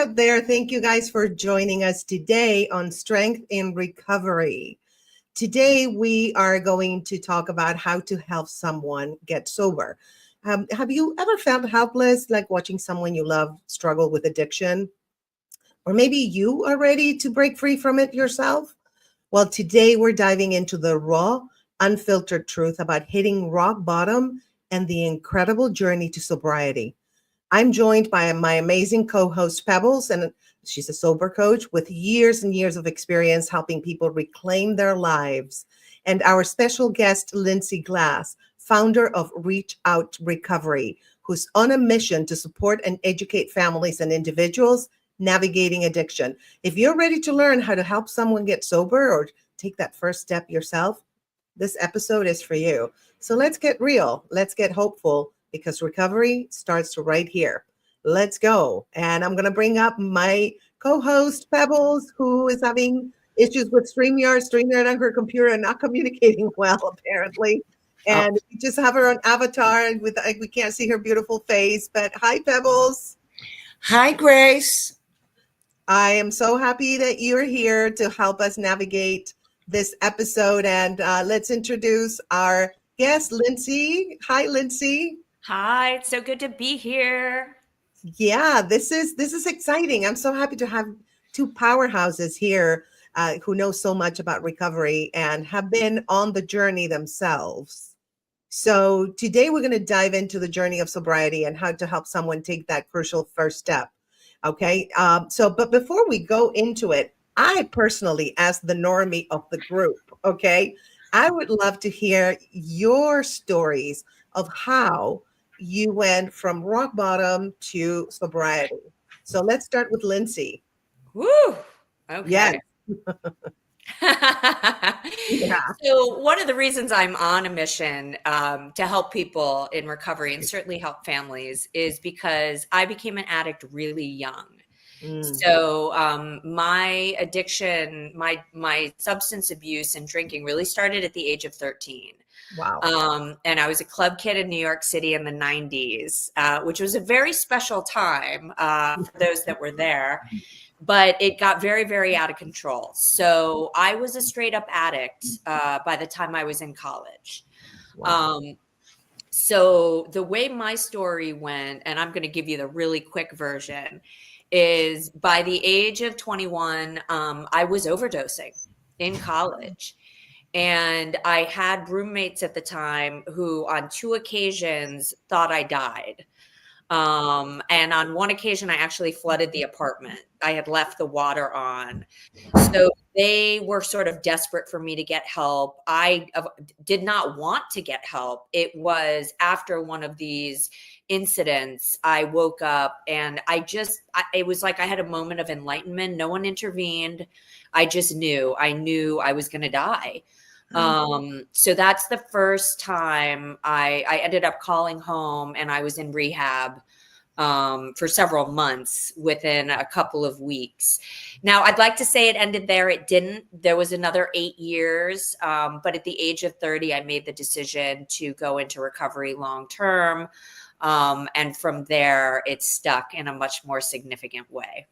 out there. Thank you guys for joining us today on Strength in Recovery. Today, we are going to talk about how to help someone get sober. Have you ever felt helpless, like watching someone you love struggle with addiction? Or maybe you are ready to break free from it yourself? Well, today we're diving into the raw, unfiltered truth about hitting rock bottom and the incredible journey to sobriety. I'm joined by my amazing co-host Pebbles, and she's a sober coach with years and years of experience helping people reclaim their lives. And our special guest, Lindsey Glass, founder of Reach Out Recovery, who's on a mission to support and educate families and individuals navigating addiction. If you're ready to learn how to help someone get sober or take that first step yourself, this episode is for you. So let's get real. Let's get hopeful, because recovery starts right here. Let's go. And I'm going to bring up my co-host, Pebbles, who is having issues with StreamYard on her computer and not communicating well, apparently. And we just have her on avatar with, we can't see her beautiful face. But hi, Pebbles. Hi, Grace. I am so happy that you're here to help us navigate this episode. And let's introduce our guest, Lindsey. Hi, Lindsey. Hi, it's so good to be here. Yeah, this is exciting. I'm so happy to have two powerhouses here who know so much about recovery and have been on the journey themselves. So today we're going to dive into the journey of sobriety and how to help someone take that crucial first step. Okay. But before we go into it, I personally, as the normie of the group, okay, I would love to hear your stories of how you went from rock bottom to sobriety. So let's start with Lindsey. Woo! Okay. Yes. Yeah. So one of the reasons I'm on a mission to help people in recovery and certainly help families is because I became an addict really young. So my addiction, my substance abuse and drinking really started at the age of 13. Wow. And I was a club kid in New York City in the 90s, which was a very special time for those that were there. But it got very, very out of control. So I was a straight up addict by the time I was in college. Wow. So the way my story went, and I'm going to give you the really quick version, is by the age of 21, I was overdosing in college. And I had roommates at the time who on 2 occasions thought I died. And on one occasion, I actually flooded the apartment. I had left the water on. So they were sort of desperate for me to get help. I did not want to get help. It was after one of these incidents, I woke up and it was like I had a moment of enlightenment. No one intervened. I just knew. I knew I was going to die. So that's the first time I ended up calling home, and I was in rehab for several months within a couple of weeks. Now, I'd like to say it ended there. It didn't. There was another 8 years. But at the age of 30, I made the decision to go into recovery long term. And from there, it stuck in a much more significant way.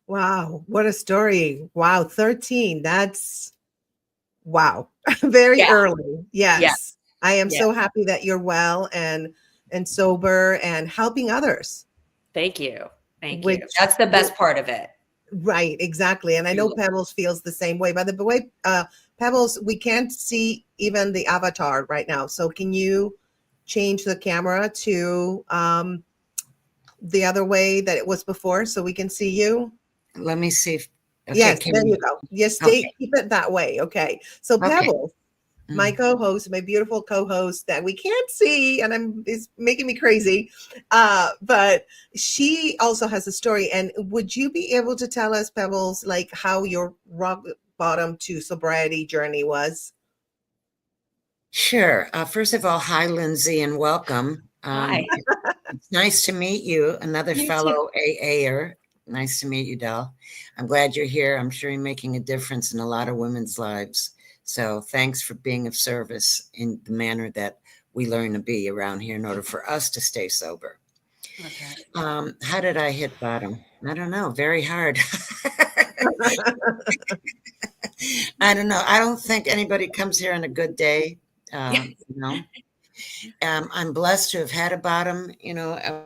Wow. What a story. Wow. 13. That's wow. Very early. Yes. I am so happy that you're well and sober and helping others. Thank you. Thank you. That's the best part of it. Right. Exactly. And I know Pebbles feels the same way. By the way, Pebbles, we can't see even the avatar right now. So can you change the camera to the other way that it was before so we can see you? Let me see if yes, there you go. Yes, keep it that way. Okay. So Pebbles, my co-host, my beautiful co-host that we can't see, and it's making me crazy. But she also has a story. And would you be able to tell us, Pebbles, like how your rock bottom to sobriety journey was? Sure. First of all, hi, Lindsey, and welcome. Hi. It's nice to meet you, another fellow AAer. Nice to meet you, Del. I'm glad you're here. I'm sure you're making a difference in a lot of women's lives. So thanks for being of service in the manner that we learn to be around here in order for us to stay sober. Okay. How did I hit bottom? I don't know. Very hard. I don't know. I don't think anybody comes here on a good day. You know, I'm blessed to have had a bottom, you know.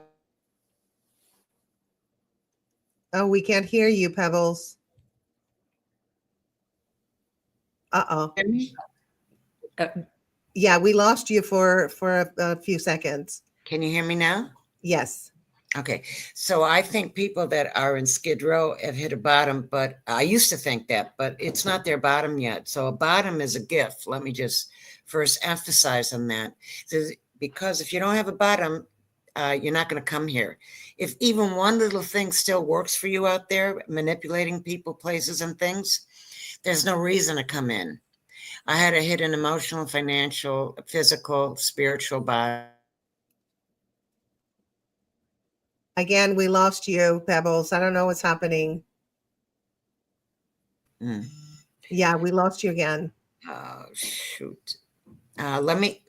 Oh, we can't hear you, Pebbles. Uh-oh. Hear me? Yeah, we lost you for a few seconds. Can you hear me now? Yes. Okay. So I think people that are in Skid Row have hit a bottom, but I used to think that, but it's not their bottom yet. So a bottom is a gift. Let me just first emphasize on that. Because if you don't have a bottom, you're not going to come here. If even one little thing still works for you out there, manipulating people, places, and things, there's no reason to come in. I had to hit an emotional, financial, physical, spiritual bottom. Again, we lost you, Pebbles. I don't know what's happening. Mm. Yeah, we lost you again. Oh, shoot. Let me.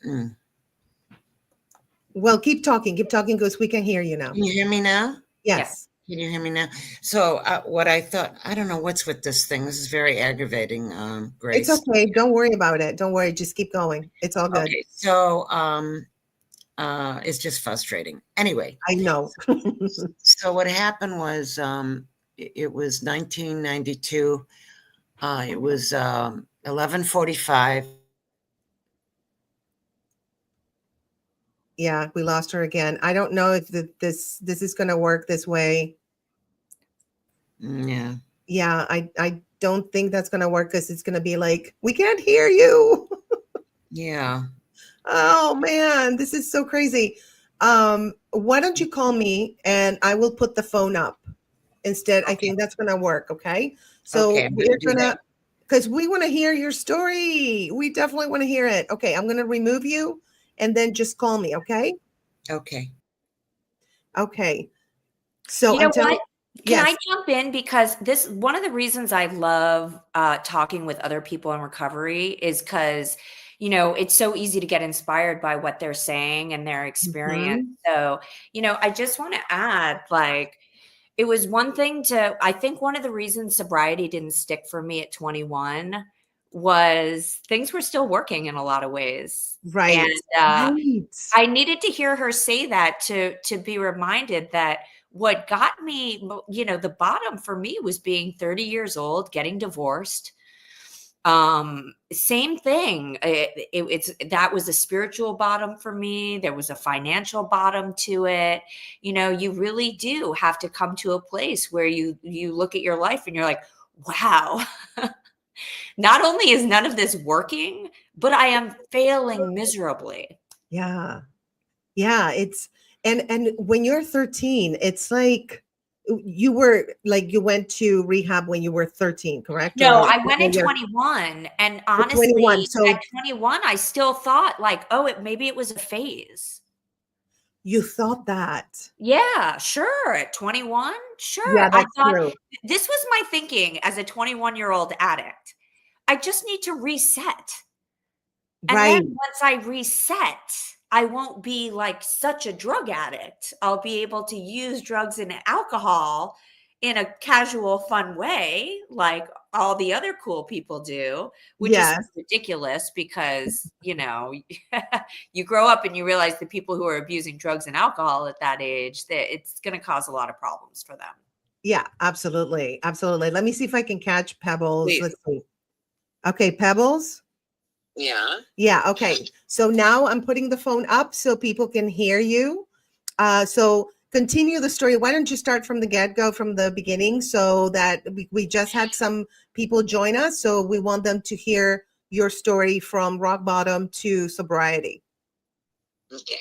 Well, keep talking because we can hear you now. Can you hear me now? Yes. Can you hear me now? So what I thought, I don't know what's with this thing. This is very aggravating, Grace. It's okay. Don't worry about it. Don't worry. Just keep going. It's all good. Okay. So it's just frustrating. Anyway. I know. So what happened was it was 1992. It was 11:45. Yeah, we lost her again. I don't know if this is going to work this way. Yeah. Yeah, I don't think that's going to work because it's going to be like, we can't hear you. Yeah. Oh man, this is so crazy. Why don't you call me and I will put the phone up instead. Okay. I think that's going to work. Okay. So okay, we're going to, because we want to hear your story. We definitely want to hear it. Okay. I'm going to remove you and then just call me. Okay. Okay. Okay. So you know what? Can yes. I jump in? Because this, one of the reasons I love talking with other people in recovery is because, you know, it's so easy to get inspired by what they're saying and their experience. So, you know, I just want to add, like, it was one thing I think one of the reasons sobriety didn't stick for me at 21 was things were still working in a lot of ways. Right. And I needed to hear her say that to be reminded that what got me, you know, the bottom for me was being 30 years old, getting divorced. Same thing. That was a spiritual bottom for me. There was a financial bottom to it. You know, you really do have to come to a place where you look at your life and you're like, wow, not only is none of this working, but I am failing miserably. Yeah. Yeah. It's, and when you're 13, it's like you went to rehab when you were 13, correct? No, I went at 21, and honestly, 21, so at 21, I still thought like, oh, maybe it was a phase. you thought that? Yeah, sure. At 21, sure. Yeah, I that's thought true. this was my thinking as a 21-year-old addict. I just need to reset. And Right. then once I reset, I won't be like such a drug addict. I'll be able to use drugs and alcohol in a casual, fun way, like all the other cool people do, which is ridiculous because, you know, you grow up and you realize the people who are abusing drugs and alcohol at that age, that it's going to cause a lot of problems for them. Yeah, absolutely. Absolutely. Let me see if I can catch Pebbles. Please. Let's see. Okay, Pebbles. Yeah. Yeah. Okay. So now I'm putting the phone up so people can hear you. So continue the story. Why don't you start from the get-go, from the beginning, so that we just had some people join us. So we want them to hear your story from rock bottom to sobriety. Okay.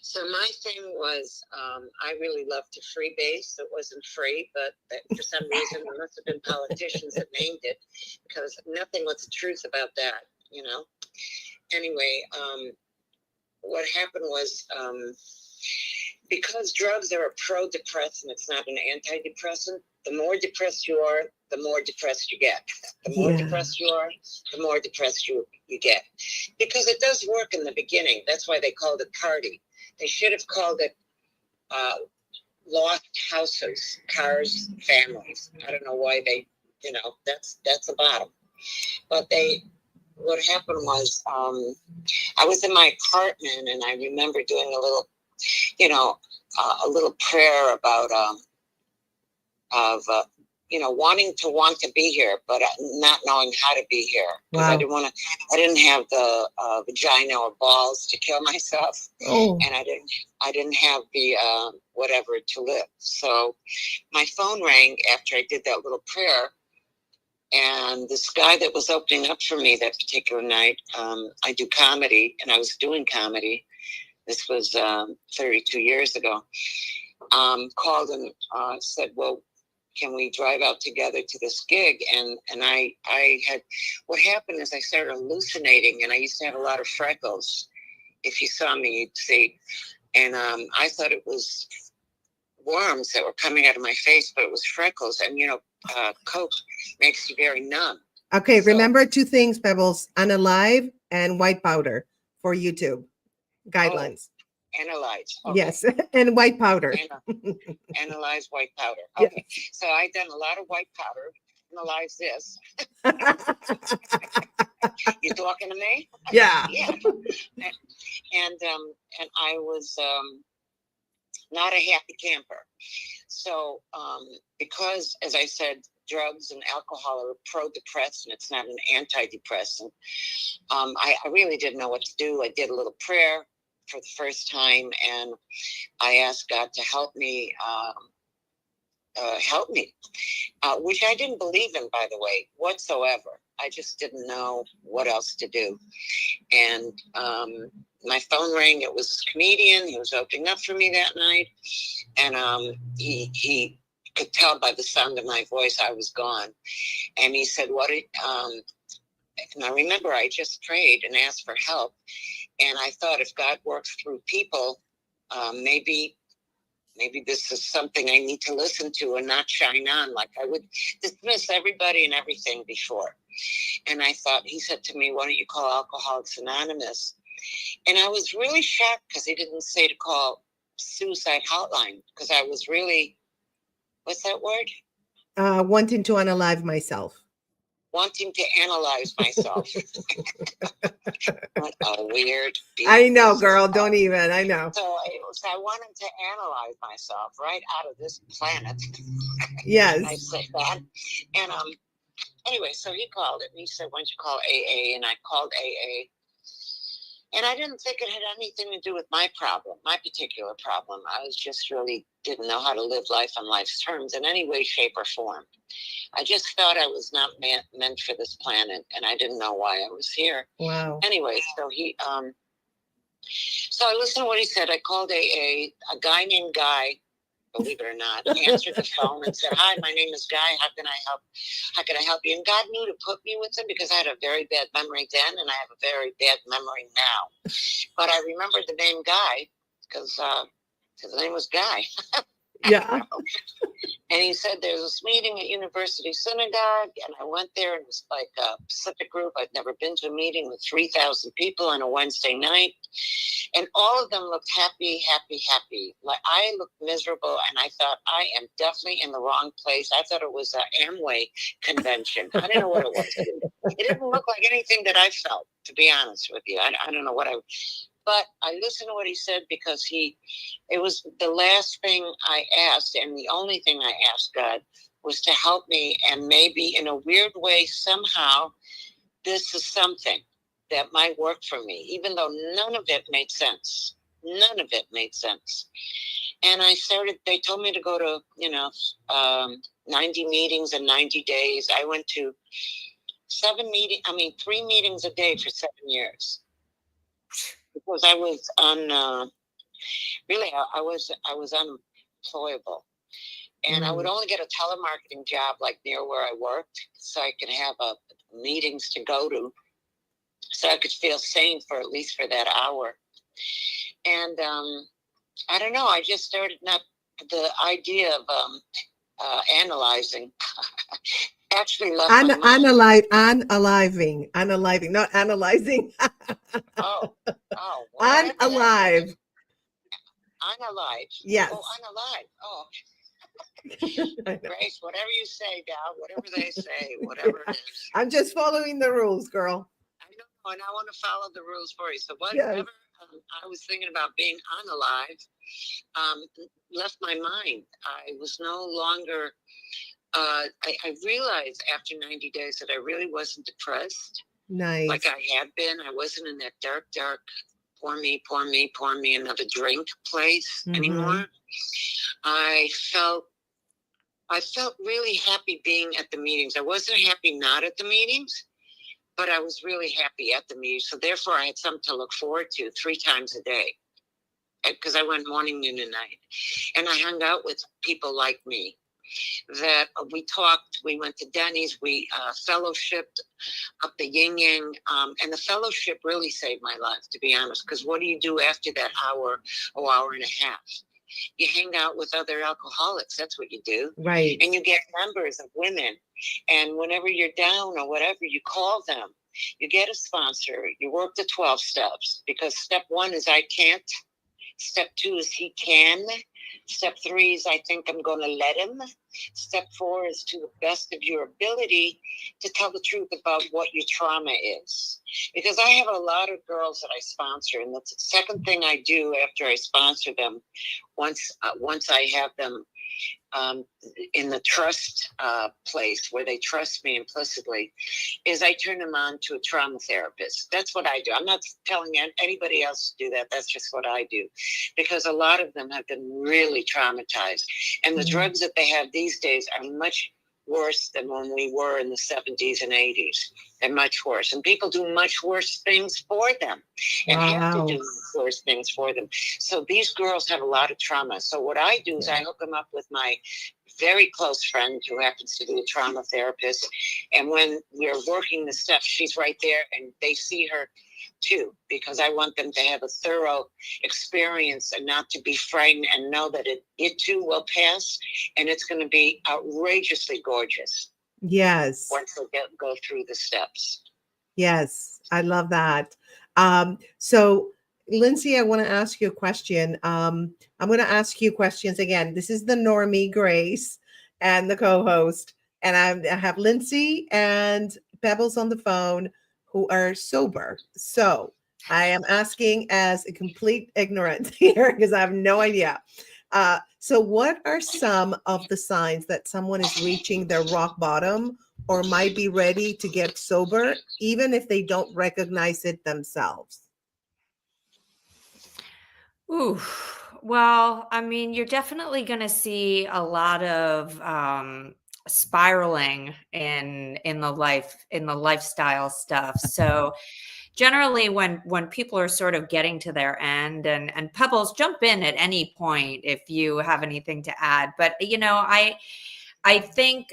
So my thing was, I really loved to freebase. It wasn't free, but for some reason, there must have been politicians that named it, because nothing was the truth about that, you know. Anyway, what happened was, because drugs are a pro-depressant, it's not an antidepressant. The more depressed you are, the more depressed you get. The more depressed you are, the more depressed you get. Because it does work in the beginning. That's why they called it party. They should have called it lost houses, cars, families. I don't know why they, that's the bottom. But what happened was, I was in my apartment and I remember doing a little, a little prayer about, wanting to be here, but not knowing how to be here. Because Wow. I didn't have the vagina or balls to kill myself. Oh. And I didn't have the whatever to live. So my phone rang after I did that little prayer. And this guy that was opening up for me that particular night, I do comedy, and I was doing comedy. This was 32 years ago. Called and said, well, can we drive out together to this gig? And I had, what happened is I started hallucinating, and I used to have a lot of freckles. If you saw me, you'd see. And I thought it was worms that were coming out of my face, but it was freckles. And, Coke makes you very numb. Okay, So- remember two things, Pebbles: unalive and white powder for YouTube guidelines. Analyze. Okay. Yes, and white powder. Analyze white powder. Yes. Okay. So I've done a lot of white powder. Analyze this. You talking to me? Yeah. Yeah. And I was not a happy camper. So because, as I said, drugs and alcohol are pro-depressant, it's not an antidepressant. I really didn't know what to do. I did a little prayer for the first time, and I asked God to help me, which I didn't believe in, by the way, whatsoever. I just didn't know what else to do. And my phone rang. It was this comedian. He was opening up for me that night. And he could tell by the sound of my voice I was gone. And he said, and I remember I just prayed and asked for help. And I thought, if God works through people, maybe this is something I need to listen to and not shine on. Like I would dismiss everybody and everything before. And I thought, he said to me, why don't you call Alcoholics Anonymous? And I was really shocked because he didn't say to call suicide hotline, because I was really, what's that word? Wanting to unalive myself. Wanting to analyze myself. What a weird. I know, girl. Don't even. I know. So I wanted to analyze myself right out of this planet. Yes. I said that. And anyway, so he called it and he said, why don't you call AA? And I called AA. And I didn't think it had anything to do with my problem, my particular problem. I was just really didn't know how to live life on life's terms in any way, shape, or form. I just thought I was not meant for this planet, and I didn't know why I was here. Wow. Anyway, so so I listened to what he said. I called AA. A guy named Guy, believe it or not, answered the phone and said, hi, my name is Guy. How can I help? How can I help you? And God knew to put me with him because I had a very bad memory then, and I have a very bad memory now. But I remembered the name Guy because his name was Guy. Yeah. And he said there's this meeting at University Synagogue, and I went there, and it was like a Pacific group. I'd never been to a meeting with 3,000 people on a Wednesday night, and all of them looked happy, happy, happy. Like I looked miserable, and I thought I am definitely in the wrong place. I thought it was an Amway convention. I didn't know what it was. It didn't look like anything that I felt, to be honest with you. I don't know what But I listened to what he said because it was the last thing I asked, and the only thing I asked God was to help me. And maybe in a weird way, somehow, this is something that might work for me, even though none of it made sense. None of it made sense. And they told me to go to, 90 meetings in 90 days. I went to 3 meetings a day for 7 years. Because I was I was unemployable, and I would only get a telemarketing job like near where I worked, so I could have meetings to go to, so I could feel sane for at least for that hour. And I don't know. I just started the idea of analyzing. Actually, left my mind. Unaliving, not analyzing. Oh, Unalive. Unalive. Yes. Oh, unalive. Oh, I know. Grace, whatever you say, Dal, whatever they say, whatever it is. I'm just following the rules, girl. I know, and I want to follow the rules for you. So whatever Yes. I was thinking about being unalive left my mind. I was no longer, I realized after 90 days that I really wasn't depressed Nice. like I had been. I wasn't in that dark, pour me another drink place anymore. I felt really happy being at the meetings. I wasn't happy not at the meetings, but I was really happy at the meetings. So therefore, I had something to look forward to 3 times a day because I went morning, noon, and night. And I hung out with people like me that we talked. We went to Denny's. We fellowshipped up the yin yang. And the fellowship really saved my life, to be honest, because what do you do after that hour and a half? You hang out with other alcoholics. That's what you do. Right. And you get numbers of women. And whenever you're down or whatever, you call them. You get a sponsor. You work the 12 steps because step 1 is I can't. Step 2 is he can. Step 3 is I think I'm going to let him. Step 4 is to the best of your ability to tell the truth about what your trauma is. Because I have a lot of girls that I sponsor, and that's the second thing I do after I sponsor them. Once I have them in the trust place where they trust me implicitly, is I turn them on to a trauma therapist. That's what I do. I'm not telling anybody else to do that. That's just what I do, because a lot of them have been really traumatized, and the drugs that they have these days are much worse than when we were in the 70s and 80s. They're much worse, and people do much worse things for them and have to do worse things for them. So these girls have a lot of trauma. So what I do is I hook them up with my very close friend who happens to be a trauma therapist. And when we're working the steps, she's right there and they see her too, because I want them to have a thorough experience and not to be frightened and know that it too will pass, and it's going to be outrageously gorgeous. Yes. Once they go through the steps. Yes, I love that. So, Lindsey, I want to ask you a question. I'm going to ask you questions again. This is the Normie, Grace, and the co-host, and I have Lindsey and Pebbles on the phone who are sober. So I am asking as a complete ignorant here because I have no idea. So what are some of the signs that someone is reaching their rock bottom or might be ready to get sober, even if they don't recognize it themselves? Ooh, well, I mean, you're definitely going to see a lot of spiraling in the lifestyle stuff. So generally when people are sort of getting to their end, and Pebbles, jump in at any point if you have anything to add, but I think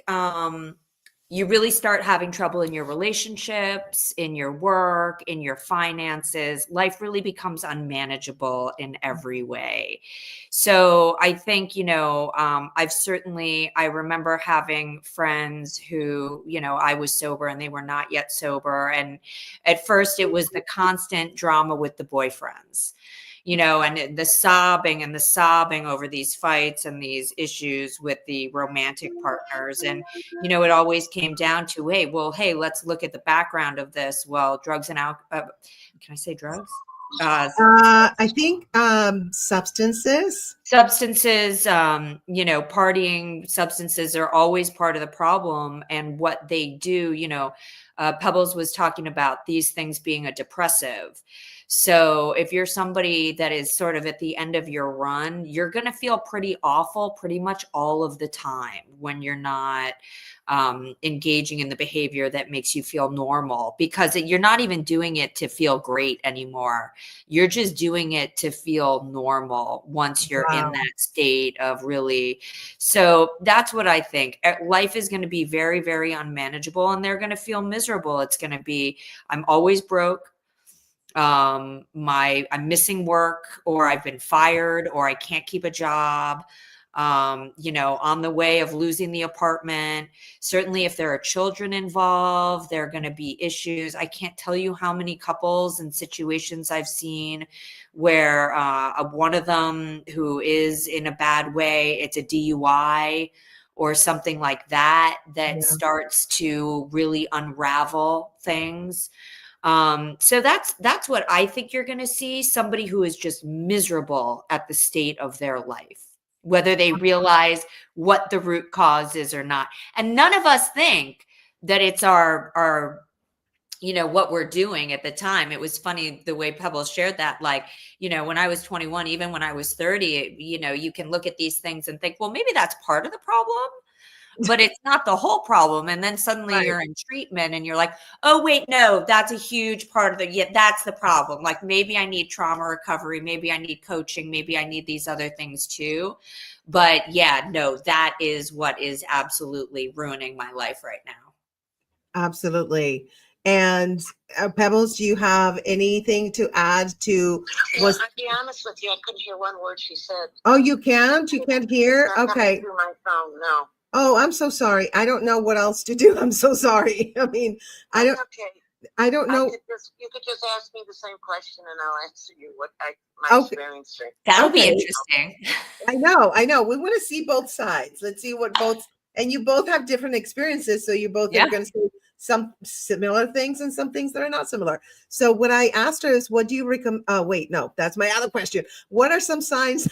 you really start having trouble in your relationships, in your work, in your finances. Life really becomes unmanageable in every way. So I think, I remember having friends who, I was sober and they were not yet sober. And at first it was the constant drama with the boyfriends. And the sobbing over these fights and these issues with the romantic partners. And, it always came down to, hey, let's look at the background of this. Well, drugs and alcohol, can I say drugs? I think substances, partying, substances are always part of the problem. And what they do, Pebbles was talking about these things being a depressive. So if you're somebody that is sort of at the end of your run, you're going to feel pretty awful pretty much all of the time when you're not engaging in the behavior that makes you feel normal, because you're not even doing it to feel great anymore. You're just doing it to feel normal once you're in that state of really. So that's what I think. Life is going to be very, very unmanageable, and they're going to feel miserable. It's going to be, I'm always broke. I'm missing work, or I've been fired, or I can't keep a job. on the way of losing the apartment. Certainly if there are children involved, there are going to be issues. I can't tell you how many couples and situations I've seen where one of them who is in a bad way, it's a DUI or something like that starts to really unravel things. So that's what I think you're going to see. Somebody who is just miserable at the state of their life, whether they realize what the root cause is or not. And none of us think that it's our what we're doing at the time. It was funny the way Pebbles shared that, like, when I was 21, even when I was 30, you can look at these things and think, well, maybe that's part of the problem, but it's not the whole problem. And then suddenly you're in treatment and you're like, oh, wait, no, that's a huge part of that's the problem. Like, maybe I need trauma recovery. Maybe I need coaching. Maybe I need these other things too. But yeah, no, that is what is absolutely ruining my life right now. Absolutely. And Pebbles, do you have anything to add to? I'll be honest with you, I couldn't hear one word she said. Oh, you can't? You can't hear? Okay. Through my phone, no. Oh, I'm so sorry. I don't know what else to do. I'm so sorry. I mean, I don't know. You could just ask me the same question and I'll answer you what my experience is. That'll be interesting. I know. We want to see both sides. Let's see what and you both have different experiences. So you both are going to say some similar things and some things that are not similar. So what I asked her is, what do you recommend? Wait, no, that's my other question. What are some signs?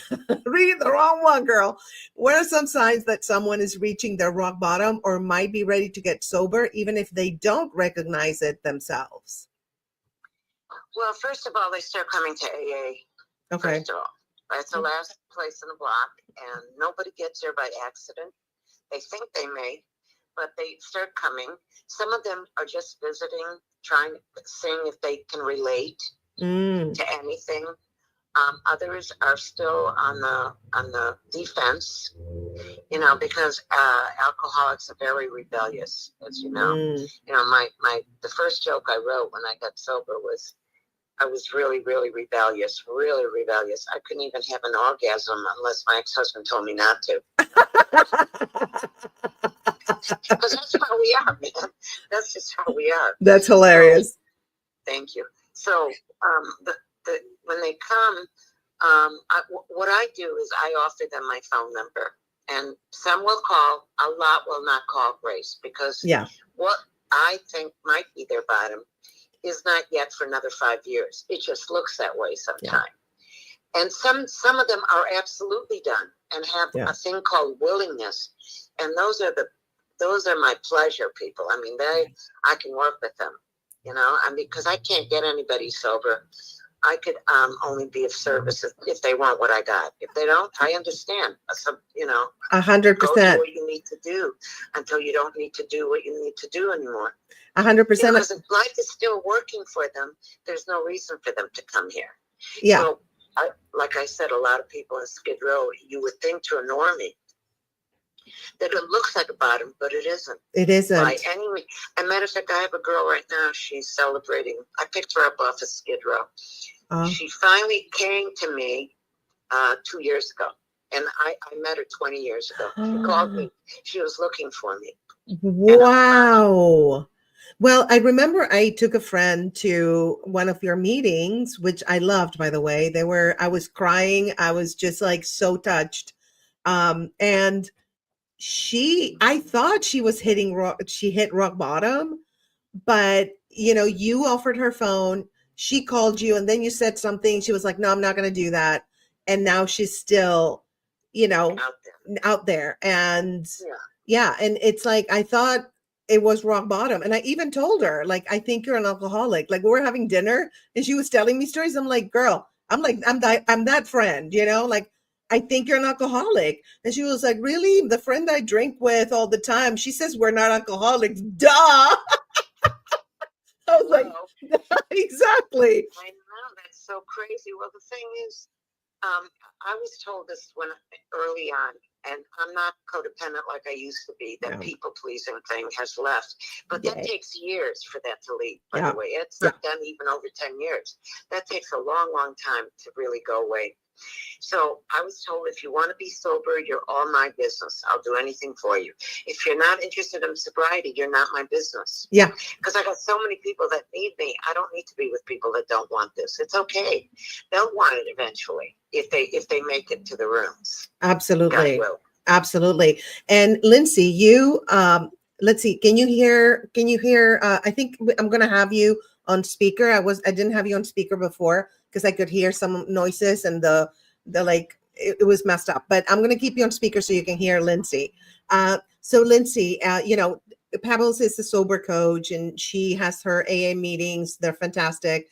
Reading the wrong one, girl. What are some signs that someone is reaching their rock bottom or might be ready to get sober, even if they don't recognize it themselves? Well, first of all, they start coming to AA. Okay. First of all, that's the last place in the block, and nobody gets there by accident. They think they may, but they start coming. Some of them are just visiting, seeing if they can relate to anything. Others are still on the defense, because alcoholics are very rebellious, as you know. The first joke I wrote when I got sober was, I was really, really rebellious, really rebellious. I couldn't even have an orgasm unless my ex-husband told me not to. Because that's how we are, man. That's just how we are. That's hilarious. Thank you. So when they come, what I do is I offer them my phone number. And some will call, a lot will not call, Grace, because what I think might be their bottom is not yet for another 5 years. It just looks that way sometimes. Yeah. And some of them are absolutely done and have a thing called willingness. And those are my pleasure people. I mean, I can work with them, because I can't get anybody sober. I could only be of service if they want what I got. If they don't, I understand. 100%. Go do what you need to do until you don't need to do what you need to do anymore. 100%. Because if life is still working for them, there's no reason for them to come here. Yeah. So, like I said, a lot of people in Skid Row, you would think to a normie that it looks like a bottom, but it isn't. It isn't. By any means. As a matter of fact, I have a girl right now. She's celebrating. I picked her up off of Skid Row. She finally came to me 2 years ago, and I met her 20 years ago. She called me. She was looking for me. Wow. Well, I remember I took a friend to one of your meetings, which I loved, by the way. I was crying. I was just like so touched. And I thought she was she hit rock bottom, but you offered her phone, she called you, and then you said something. She was like, no, I'm not going to do that. And now she's still, out there. And and it's like, I thought it was rock bottom. And I even told her, like, I think you're an alcoholic. Like, we were having dinner and she was telling me stories. I'm like, girl, I'm that friend, like, I think you're an alcoholic. And she was like, really? The friend I drink with all the time, she says we're not alcoholics. Duh. I was like, exactly. I know, that's so crazy. Well, the thing is, I was told this early on, and I'm not codependent like I used to be. That Yeah. people pleasing thing has left, but that takes years for that to leave. By Yeah. the way, it's not done even over 10 years. That takes a long, long time to really go away. So I was told, if you want to be sober, you're all my business. I'll do anything for you. If you're not interested in sobriety, you're not my business. Yeah. Because I got so many people that need me. I don't need to be with people that don't want this. It's okay. They'll want it eventually if they make it to the rooms. Absolutely. God will. Absolutely. And Lindsey, you let's see, can you hear I think I'm going to have you on speaker. I didn't have you on speaker before because I could hear some noises and the like it was messed up, but I'm going to keep you on speaker so you can hear Lindsey. So Lindsey, you know, Pebbles is the sober coach and she has her AA meetings. They're fantastic.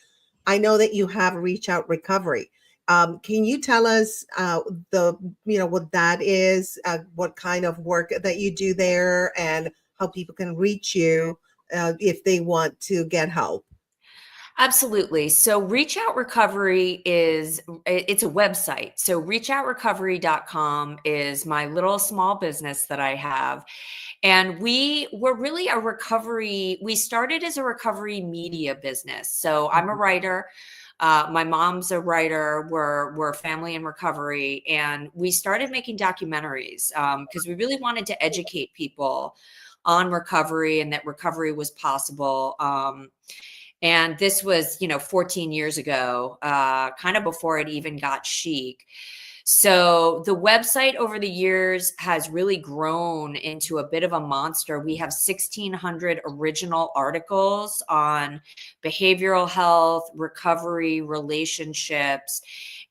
I know that you have Reach Out Recovery. Can you tell us what that is, what kind of work that you do there, and how people can reach you if they want to get help? Absolutely. So Reach Out Recovery it's a website. So reachoutrecovery.com is my little small business that I have. And we were really we started as a recovery media business. So I'm a writer. My mom's a writer. We're family in recovery. And we started making documentaries because we really wanted to educate people on recovery and that recovery was possible. And this was, 14 years ago, kind of before it even got chic. So the website over the years has really grown into a bit of a monster. We have 1,600 original articles on behavioral health, recovery, relationships.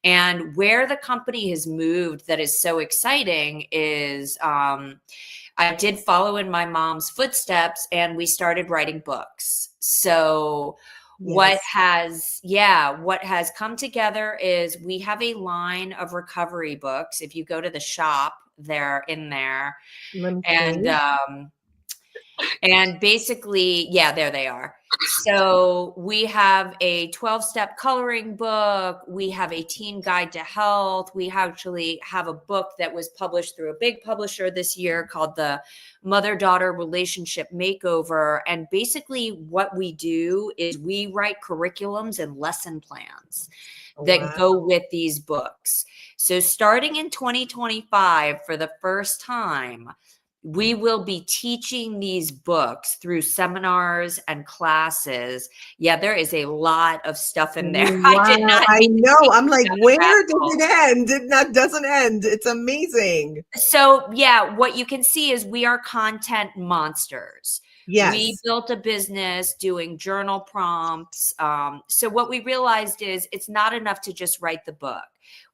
And where the company has moved that is so exciting is I did follow in my mom's footsteps and we started writing books. So what has come together is we have a line of recovery books. If you go to the shop, they're in there. And basically, there they are. So we have a 12-step coloring book. We have a teen guide to health. We actually have a book that was published through a big publisher this year called the Mother-Daughter Relationship Makeover. And basically what we do is we write curriculums and lesson plans that go with these books. So starting in 2025, for the first time, we will be teaching these books through seminars and classes. Yeah, there is a lot of stuff in there. Wow, I know. I'm like, where does it end? It doesn't end. It's amazing. So, what you can see is we are content monsters. Yes. We built a business doing journal prompts. So what we realized is it's not enough to just write the book.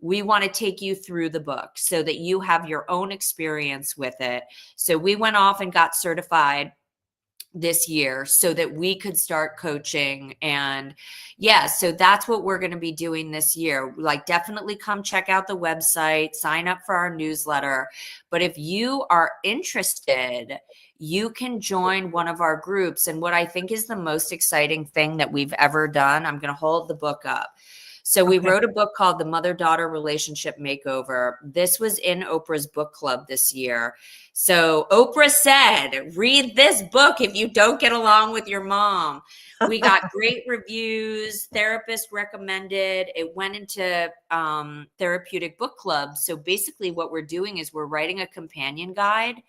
We want to take you through the book so that you have your own experience with it. So we went off and got certified this year so that we could start coaching. And so that's what we're going to be doing this year. Like, definitely come check out the website, sign up for our newsletter. But if you are interested, you can join one of our groups. And what I think is the most exciting thing that we've ever done, I'm going to hold the book up. So we wrote a book called The Mother-Daughter Relationship Makeover. This was in Oprah's book club this year. So Oprah said, read this book if you don't get along with your mom. We got great reviews. Therapist recommended. It went into therapeutic book club. So basically what we're doing is we're writing a companion guide,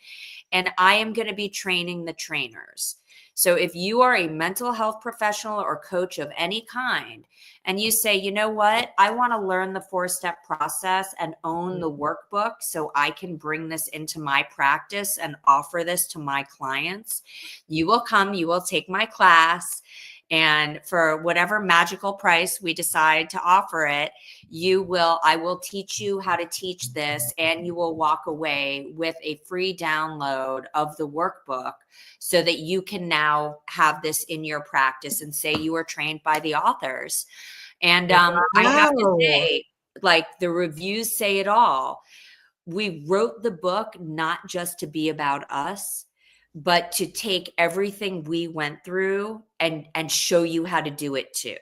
and I am going to be training the trainers. So if you are a mental health professional or coach of any kind, and you say, you know what, I want to learn the 4-step process and own the workbook so I can bring this into my practice and offer this to my clients, you will come, you will take my class. And for whatever magical price we decide to offer it, I will teach you how to teach this, and you will walk away with a free download of the workbook so that you can now have this in your practice and say you were trained by the authors. And I have to say, like, the reviews say it all. We wrote the book not just to be about us, but to take everything we went through and show you how to do it too.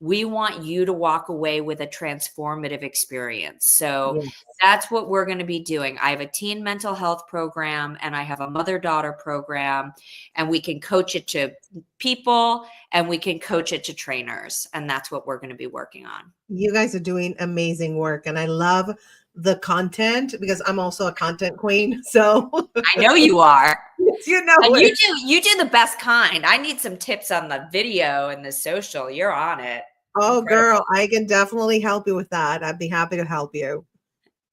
We want you to walk away with a transformative experience. So that's what we're going to be doing. I have a teen mental health program and I have a mother-daughter program, and we can coach it to people and we can coach it to trainers. And that's what we're going to be working on. You guys are doing amazing work, and I love the content because I'm also a content queen. So I know you are. You know, and you do the best kind. I need some tips on the video and the social. You're on it. Oh, Incredible. girl, I can definitely help you with that. I'd be happy to help you.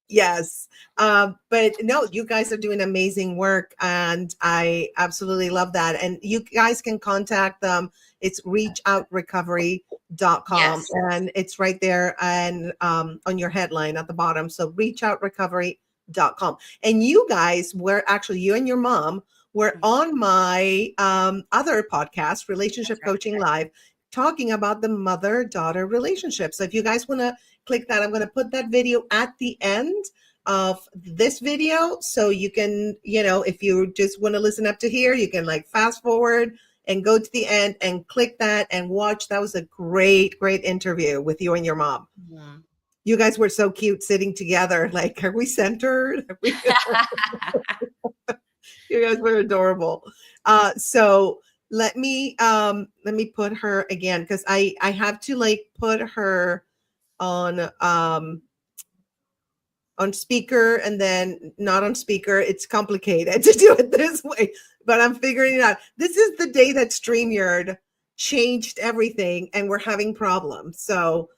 Yes. But no, you guys are doing amazing work, and I absolutely love that. And you guys can contact them. It's reachoutrecovery.com. Yes. And it's right there and on your headline at the bottom. So reachoutrecovery.com. And you guys were actually, you and your mom were on my other podcast, Relationship Coaching Live, talking about the mother-daughter relationship. So if you guys want to click that, I'm going to put that video at the end of this video. So you can, you know, if you just want to listen up to here, you can like fast forward and go to the end and click that and watch. That was a great, great interview with you and your mom. Mm-hmm. You guys were so cute sitting together. Like, are we centered? You guys were adorable. So let me put her again, because I have to like put her on speaker and then not on speaker. It's complicated to do it this way, but I'm figuring it out. This is the day that StreamYard changed everything and we're having problems. So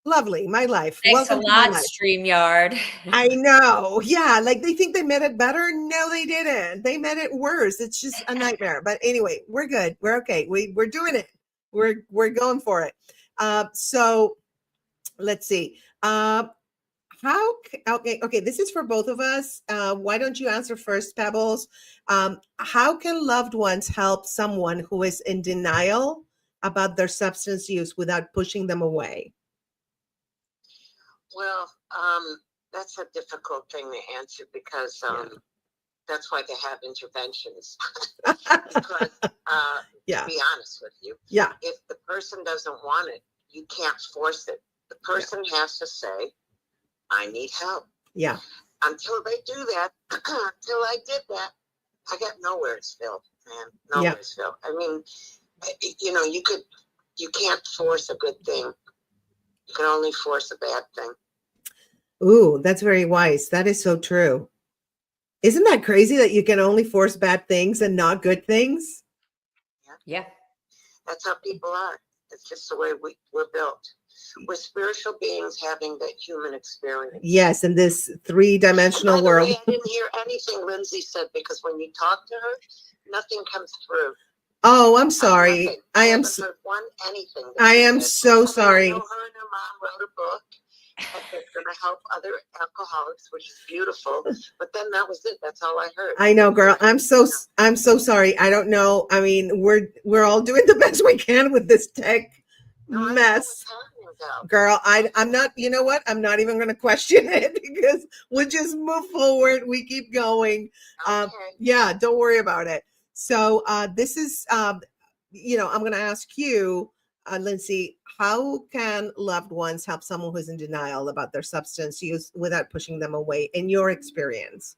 lovely, my life. Thanks Welcome a lot, to my life. StreamYard. I know. Yeah, like they think they made it better. No, they didn't. They made it worse. It's just a nightmare. But anyway, we're good. We're okay. We're doing it. We're going for it. So let's see. Okay, this is for both of us. Why don't you answer first, Pebbles? How can loved ones help someone who is in denial about their substance use without pushing them away? Well, that's a difficult thing to answer because that's why they have interventions. Because to be honest with you, if the person doesn't want it, you can't force it. The person has to say, I need help. Yeah. Until they do that, until I did that, I got nowhere's filled, man. Nowhere's filled. I mean, you know, you can't force a good thing. You can only force a bad thing. Ooh, that's very wise. That is so true. Isn't that crazy that you can only force bad things and not good things? Yeah. That's how people are. It's just the way we're built. We're spiritual beings having that human experience. Yes, in this three-dimensional world. Way, I didn't hear anything Lindsey said, because when you talk to her, nothing comes through. Oh, I'm sorry. I am so sorry. I know her and her mom wrote a book that's going to help other alcoholics, which is beautiful. But then that was it. That's all I heard. I know, girl. I'm so sorry. I don't know. I mean, we're all doing the best we can with this tech mess. Girl, I'm not, you know what? I'm not even going to question it because we'll just move forward. We keep going. Okay. Yeah, don't worry about it. So this is, you know, I'm going to ask you, Lindsey, how can loved ones help someone who's in denial about their substance use without pushing them away, in your experience?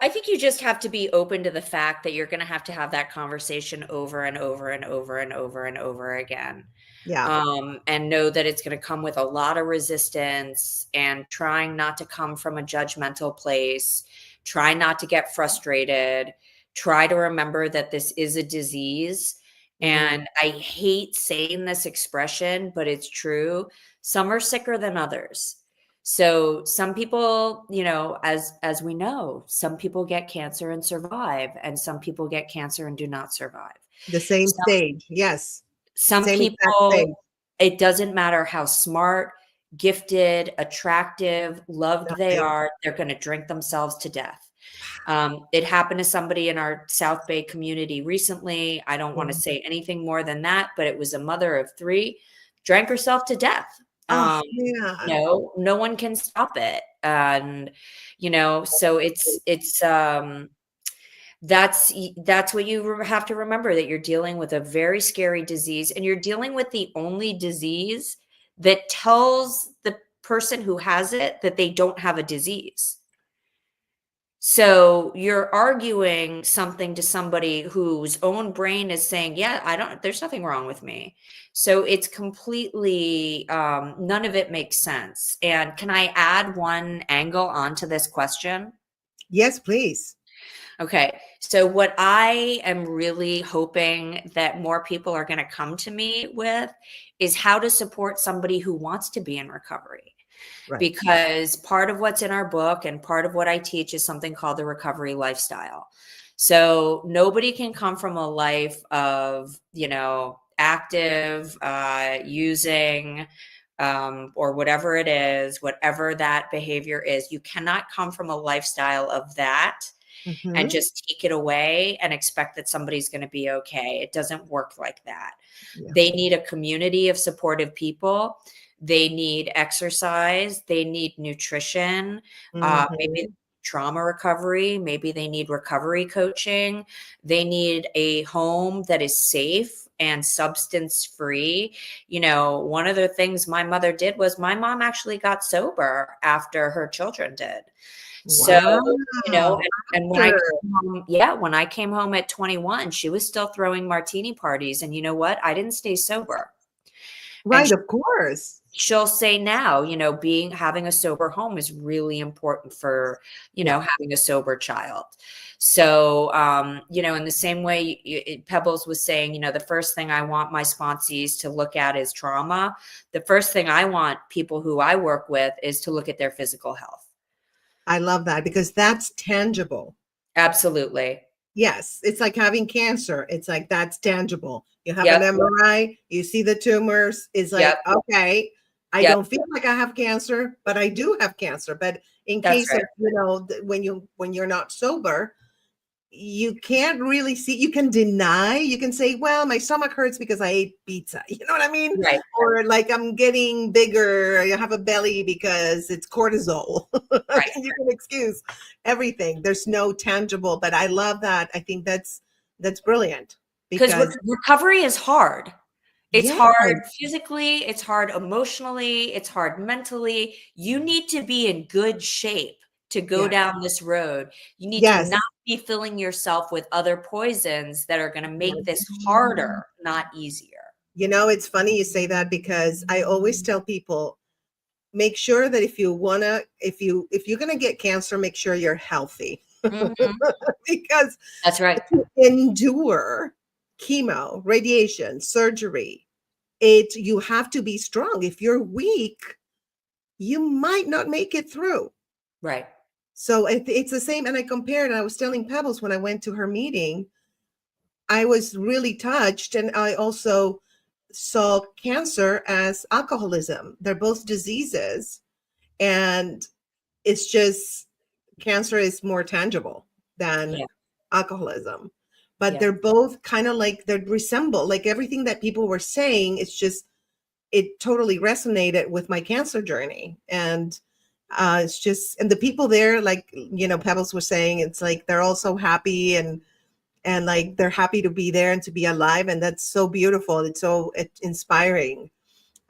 I think you just have to be open to the fact that you're going to have that conversation over and over and over and over and over again. Yeah. And know that it's going to come with a lot of resistance, and trying not to come from a judgmental place. Try not to get frustrated. Try to remember that this is a disease. And I hate saying this expression, but it's true. Some are sicker than others. So some people, you know, as we know, some people get cancer and survive, and some people get cancer and do not survive. The same stage. Yes. Some people, it doesn't matter how smart, gifted, attractive, loved they are, they're going to drink themselves to death. It happened to somebody in our South Bay community recently. I don't want to say anything more than that, but it was a mother of 3, drank herself to death. No one can stop it. And, you know, so it's That's what you have to remember, that you're dealing with a very scary disease, and you're dealing with the only disease that tells the person who has it that they don't have a disease. So you're arguing something to somebody whose own brain is saying, yeah, there's nothing wrong with me. So it's completely, none of it makes sense. And can I add one angle onto this question? Yes, please. Okay. So what I am really hoping that more people are going to come to me with is how to support somebody who wants to be in recovery. Right. Because part of what's in our book and part of what I teach is something called the recovery lifestyle. So nobody can come from a life of, active, using, or whatever it is, whatever that behavior is. You cannot come from a lifestyle of that and just take it away and expect that somebody's going to be okay. It doesn't work like that. Yeah. They need a community of supportive people. They need exercise. They need nutrition. Maybe trauma recovery. Maybe they need recovery coaching. They need a home that is safe and substance free. One of the things my mother did was my mom actually got sober after her children did. Wow. So, and when I came home at 21, she was still throwing martini parties. And you know what? I didn't stay sober. Right, of course. She'll say now, having a sober home is really important for, having a sober child. So, in the same way Pebbles was saying, the first thing I want my sponsees to look at is trauma. The first thing I want people who I work with is to look at their physical health. I love that because that's tangible. Absolutely. Yes. It's like having cancer. It's like, that's tangible. You have an MRI, you see the tumors. It's like, okay, I don't feel like I have cancer, but I do have cancer. But in case of, when you're not sober, you can't really see, you can deny, you can say, well, my stomach hurts because I ate pizza. You know what I mean? Right. Or like I'm getting bigger, I have a belly because it's cortisol. Right. You can excuse everything. There's no tangible, but I love that. I think that's brilliant. Because recovery is hard. It's hard physically, it's hard emotionally, it's hard mentally. You need to be in good shape to go down this road. You need to not be filling yourself with other poisons that are going to make this harder, not easier. It's funny you say that because I always tell people, make sure that if you're going to get cancer, make sure you're healthy. Because that's right. To endure chemo, radiation, surgery, you have to be strong. If you're weak, you might not make it through. Right. So it's the same. And I compared, and I was telling Pebbles when I went to her meeting, I was really touched. And I also saw cancer as alcoholism. They're both diseases. And it's just, cancer is more tangible than alcoholism. But they're both kind of like, they resemble, like everything that people were saying. It's just, it totally resonated with my cancer journey. And it's just, and the people there, like, Pebbles was saying, it's like, they're all so happy and like, they're happy to be there and to be alive. And that's so beautiful. It's so inspiring.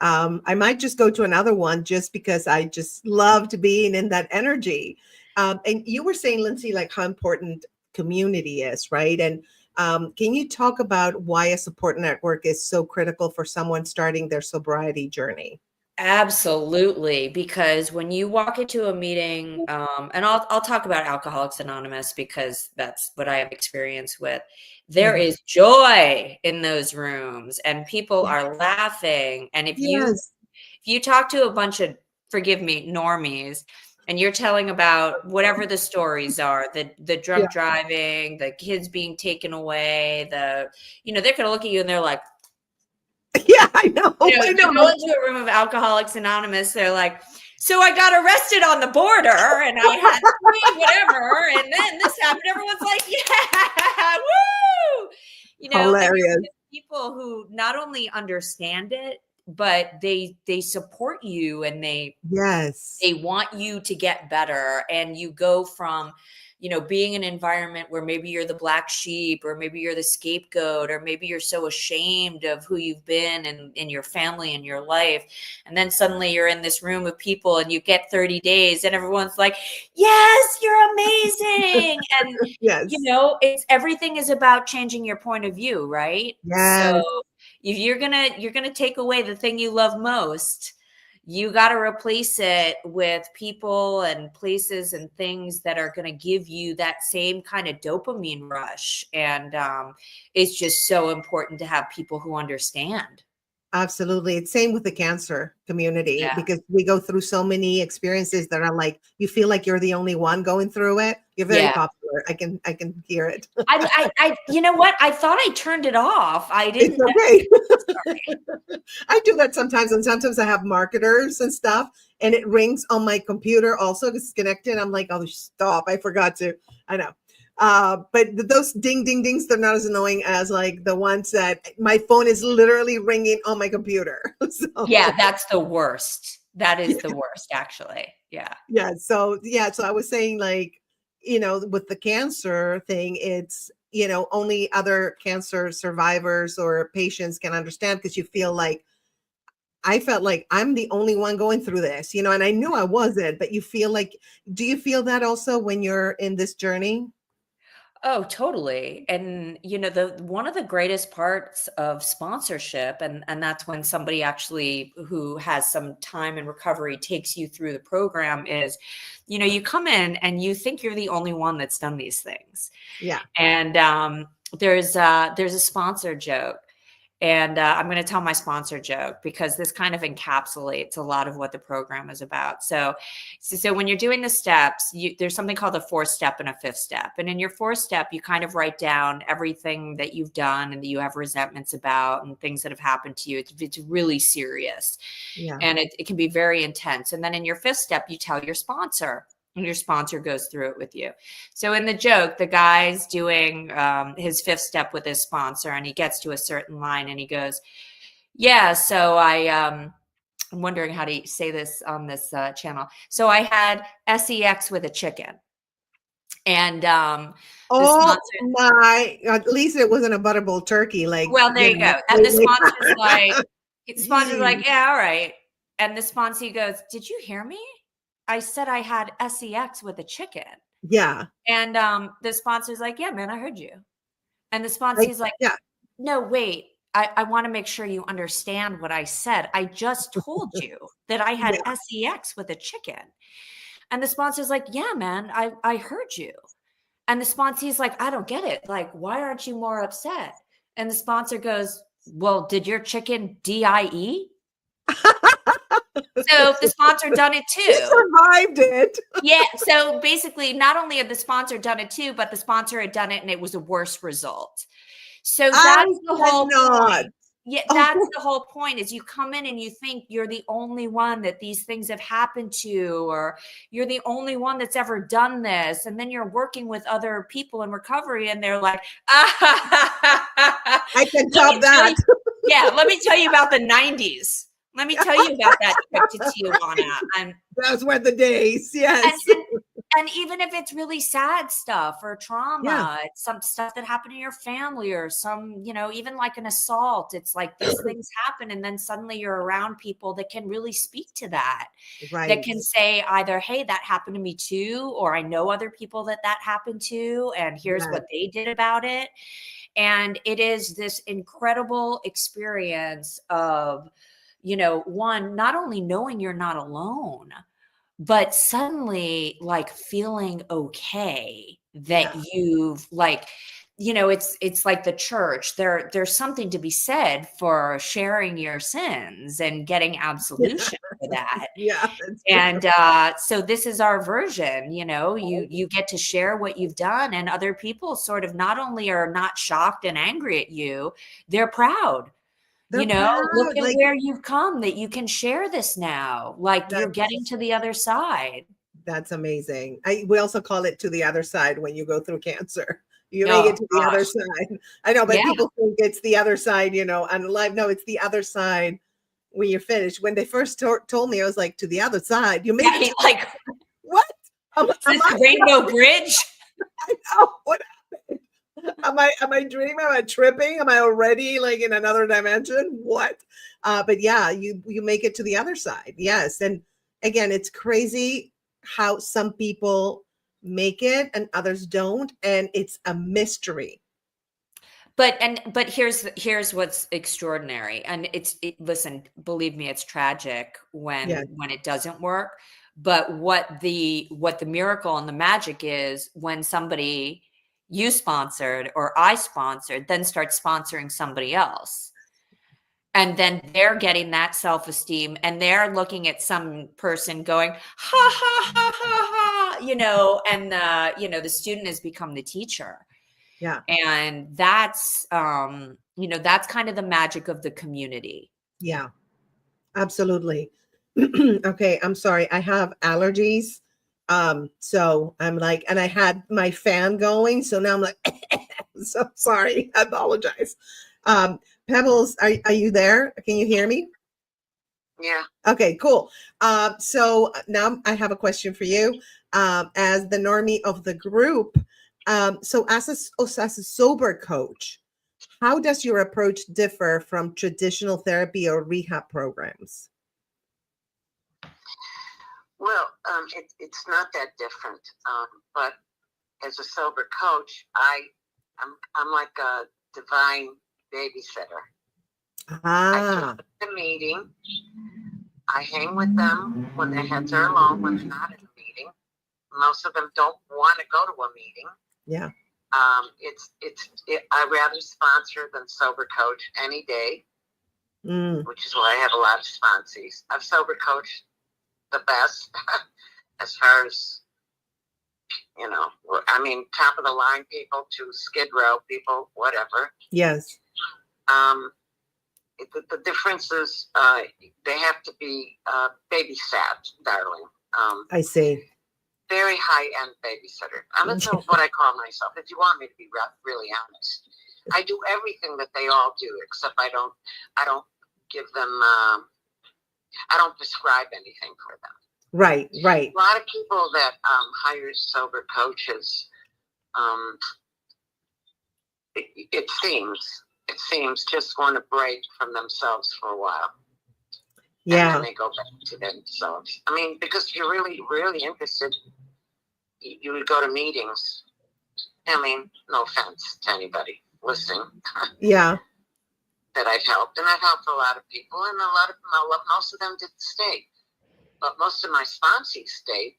I might just go to another one just because I just loved being in that energy. And you were saying, Lindsey, like how important community is, right? And can you talk about why a support network is so critical for someone starting their sobriety journey? Absolutely, because when you walk into a meeting, and I'll talk about Alcoholics Anonymous because that's what I have experience with. There is joy in those rooms, and people are laughing. And if you talk to a bunch of, forgive me, normies, and you're telling about whatever the stories are, the drunk driving, the kids being taken away, they're going to look at you and they're like, yeah, I know. I know. Go into a room of Alcoholics Anonymous. They're like, so I got arrested on the border and I had whatever. And then this happened. Everyone's like, yeah, woo. Hilarious. People who not only understand it, but they support you and they want you to get better. And you go from, being in an environment where maybe you're the black sheep, or maybe you're the scapegoat, or maybe you're so ashamed of who you've been and in your family and your life. And then suddenly you're in this room of people and you get 30 days and everyone's like, yes, you're amazing. And, Yes. it's everything is about changing your point of view, right? Yes. So if you're gonna take away the thing you love most, you got to replace it with people and places and things that are going to give you that same kind of dopamine rush. And it's just so important to have people who understand. Absolutely. It's same with the cancer community, Yeah. because we go through so many experiences that are like, you feel like you're the only one going through it. You're very Yeah. popular. I can hear it. I you know what? I thought I turned it off. I didn't. It's okay. Sorry. I do that sometimes, and sometimes I have marketers and stuff, and it rings on my computer also disconnected. I'm like, oh, stop. I forgot to. I know. But those ding, ding, dings, they're not as annoying as like the ones that my phone is literally ringing on my computer. So, Yeah, that's the worst. That is the worst, actually. Yeah. yeah. So I was saying, like, with the cancer thing, it's, only other cancer survivors or patients can understand, because you feel like, I felt like I'm the only one going through this, and I knew I wasn't, but you feel like, do you feel that also when you're in this journey? Oh, totally. And the one of the greatest parts of sponsorship, and that's when somebody actually who has some time in recovery takes you through the program, is, you come in and you think you're the only one that's done these things. Yeah. And there's a sponsor joke. And I'm going to tell my sponsor joke, because this kind of encapsulates a lot of what the program is about. So when you're doing the steps, there's something called a 4th step and a 5th step. And in your 4th step, you kind of write down everything that you've done and that you have resentments about and things that have happened to you. It's really serious. Yeah. And it can be very intense. And then in your 5th step, you tell your sponsor. And your sponsor goes through it with you. So in the joke, the guy's doing his 5th step with his sponsor, and he gets to a certain line and he goes, yeah, so I'm wondering how to say this on this channel. So I had sex with a chicken. And Oh my, at least it wasn't a butterball turkey. Like, well, there you go. And the sponsor's like, yeah, all right. And the sponsor goes, did you hear me? I said I had sex with a chicken. Yeah. And the sponsor's like, yeah, man, I heard you. And the sponsor's like, yeah. No, wait. I want to make sure you understand what I said. I just told you that I had sex with a chicken. And the sponsor's like, yeah, man, I heard you. And the sponsor's like, I don't get it. Like, why aren't you more upset? And the sponsor goes, well, did your chicken die? So the sponsor done it too. He survived it. Yeah. So basically, not only had the sponsor done it too, but the sponsor had done it and it was a worse result. So that's the whole point. Yeah, that's the whole point, is you come in and you think you're the only one that these things have happened to, or you're the only one that's ever done this. And then you're working with other people in recovery and they're like, I can top that. Let me tell you about the 90s. Let me tell you about that trip to Tijuana. Those were the days, yes. And even if it's really sad stuff or trauma, it's some stuff that happened in your family, or some, even like an assault, it's like these things happen. And then suddenly you're around people that can really speak to that, that can say either, hey, that happened to me too, or I know other people that happened to, and here's what they did about it. And it is this incredible experience of, one, not only knowing you're not alone, but suddenly like feeling okay that you've like, it's like the church. There's something to be said for sharing your sins and getting absolution for that. And so this is our version. You get to share what you've done, and other people sort of not only are not shocked and angry at you, they're proud. Look at where you've come, that you can share this now. Like, you're getting to the other side. That's amazing. We also call it to the other side when you go through cancer. You make it to the other side. I know, but people think it's the other side, on live. No, it's the other side when you're finished. When they first told me, I was like, to the other side. You made it. Like, what? Is this the Rainbow Bridge? I know. What happened? Am I dreaming? Am I tripping? Am I already like in another dimension? What? But yeah, you make it to the other side. Yes. And again, it's crazy how some people make it and others don't. And it's a mystery. But here's what's extraordinary, and listen, believe me, it's tragic Yeah. when it doesn't work. But what the miracle and the magic is when somebody you sponsored or I sponsored then starts sponsoring somebody else, and then they're getting that self-esteem, and they're looking at some person going ha ha ha ha ha, and the student has become the teacher. Yeah. And that's that's kind of the magic of the community. Yeah. Absolutely. Okay, I'm sorry. I have allergies. So I'm like, and I had my fan going, so now I'm like, so sorry. I apologize. Pebbles, are you there? Can you hear me? Yeah. Okay, cool. So now I have a question for you. As the normie of the group, so as a sober coach, how does your approach differ from traditional therapy or rehab programs? Well, it's not that different. But as a sober coach, I'm like a divine babysitter. I Ah, took the meeting. I hang with them when their heads are alone, when they're not in a meeting. Most of them don't want to go to a meeting. yeah. I rather sponsor than sober coach any day, which is why I have a lot of sponsees. I've sober coached the best as far as, top of the line people to Skid Row people, whatever. Yes. The difference is they have to be babysat, darling. I see. Very high-end babysitter. That's what I call myself. If you want me to be really honest, I do everything that they all do, except I don't give them. I don't prescribe anything for them. Right. A lot of people that hire sober coaches, it seems just want to break from themselves for a while. Yeah. And then they go back to themselves. Because you're really, really interested, you would go to meetings. No offense to anybody listening. Yeah. That I've helped. And I've helped a lot of people, and most of them didn't stay. But most of my sponsees stayed.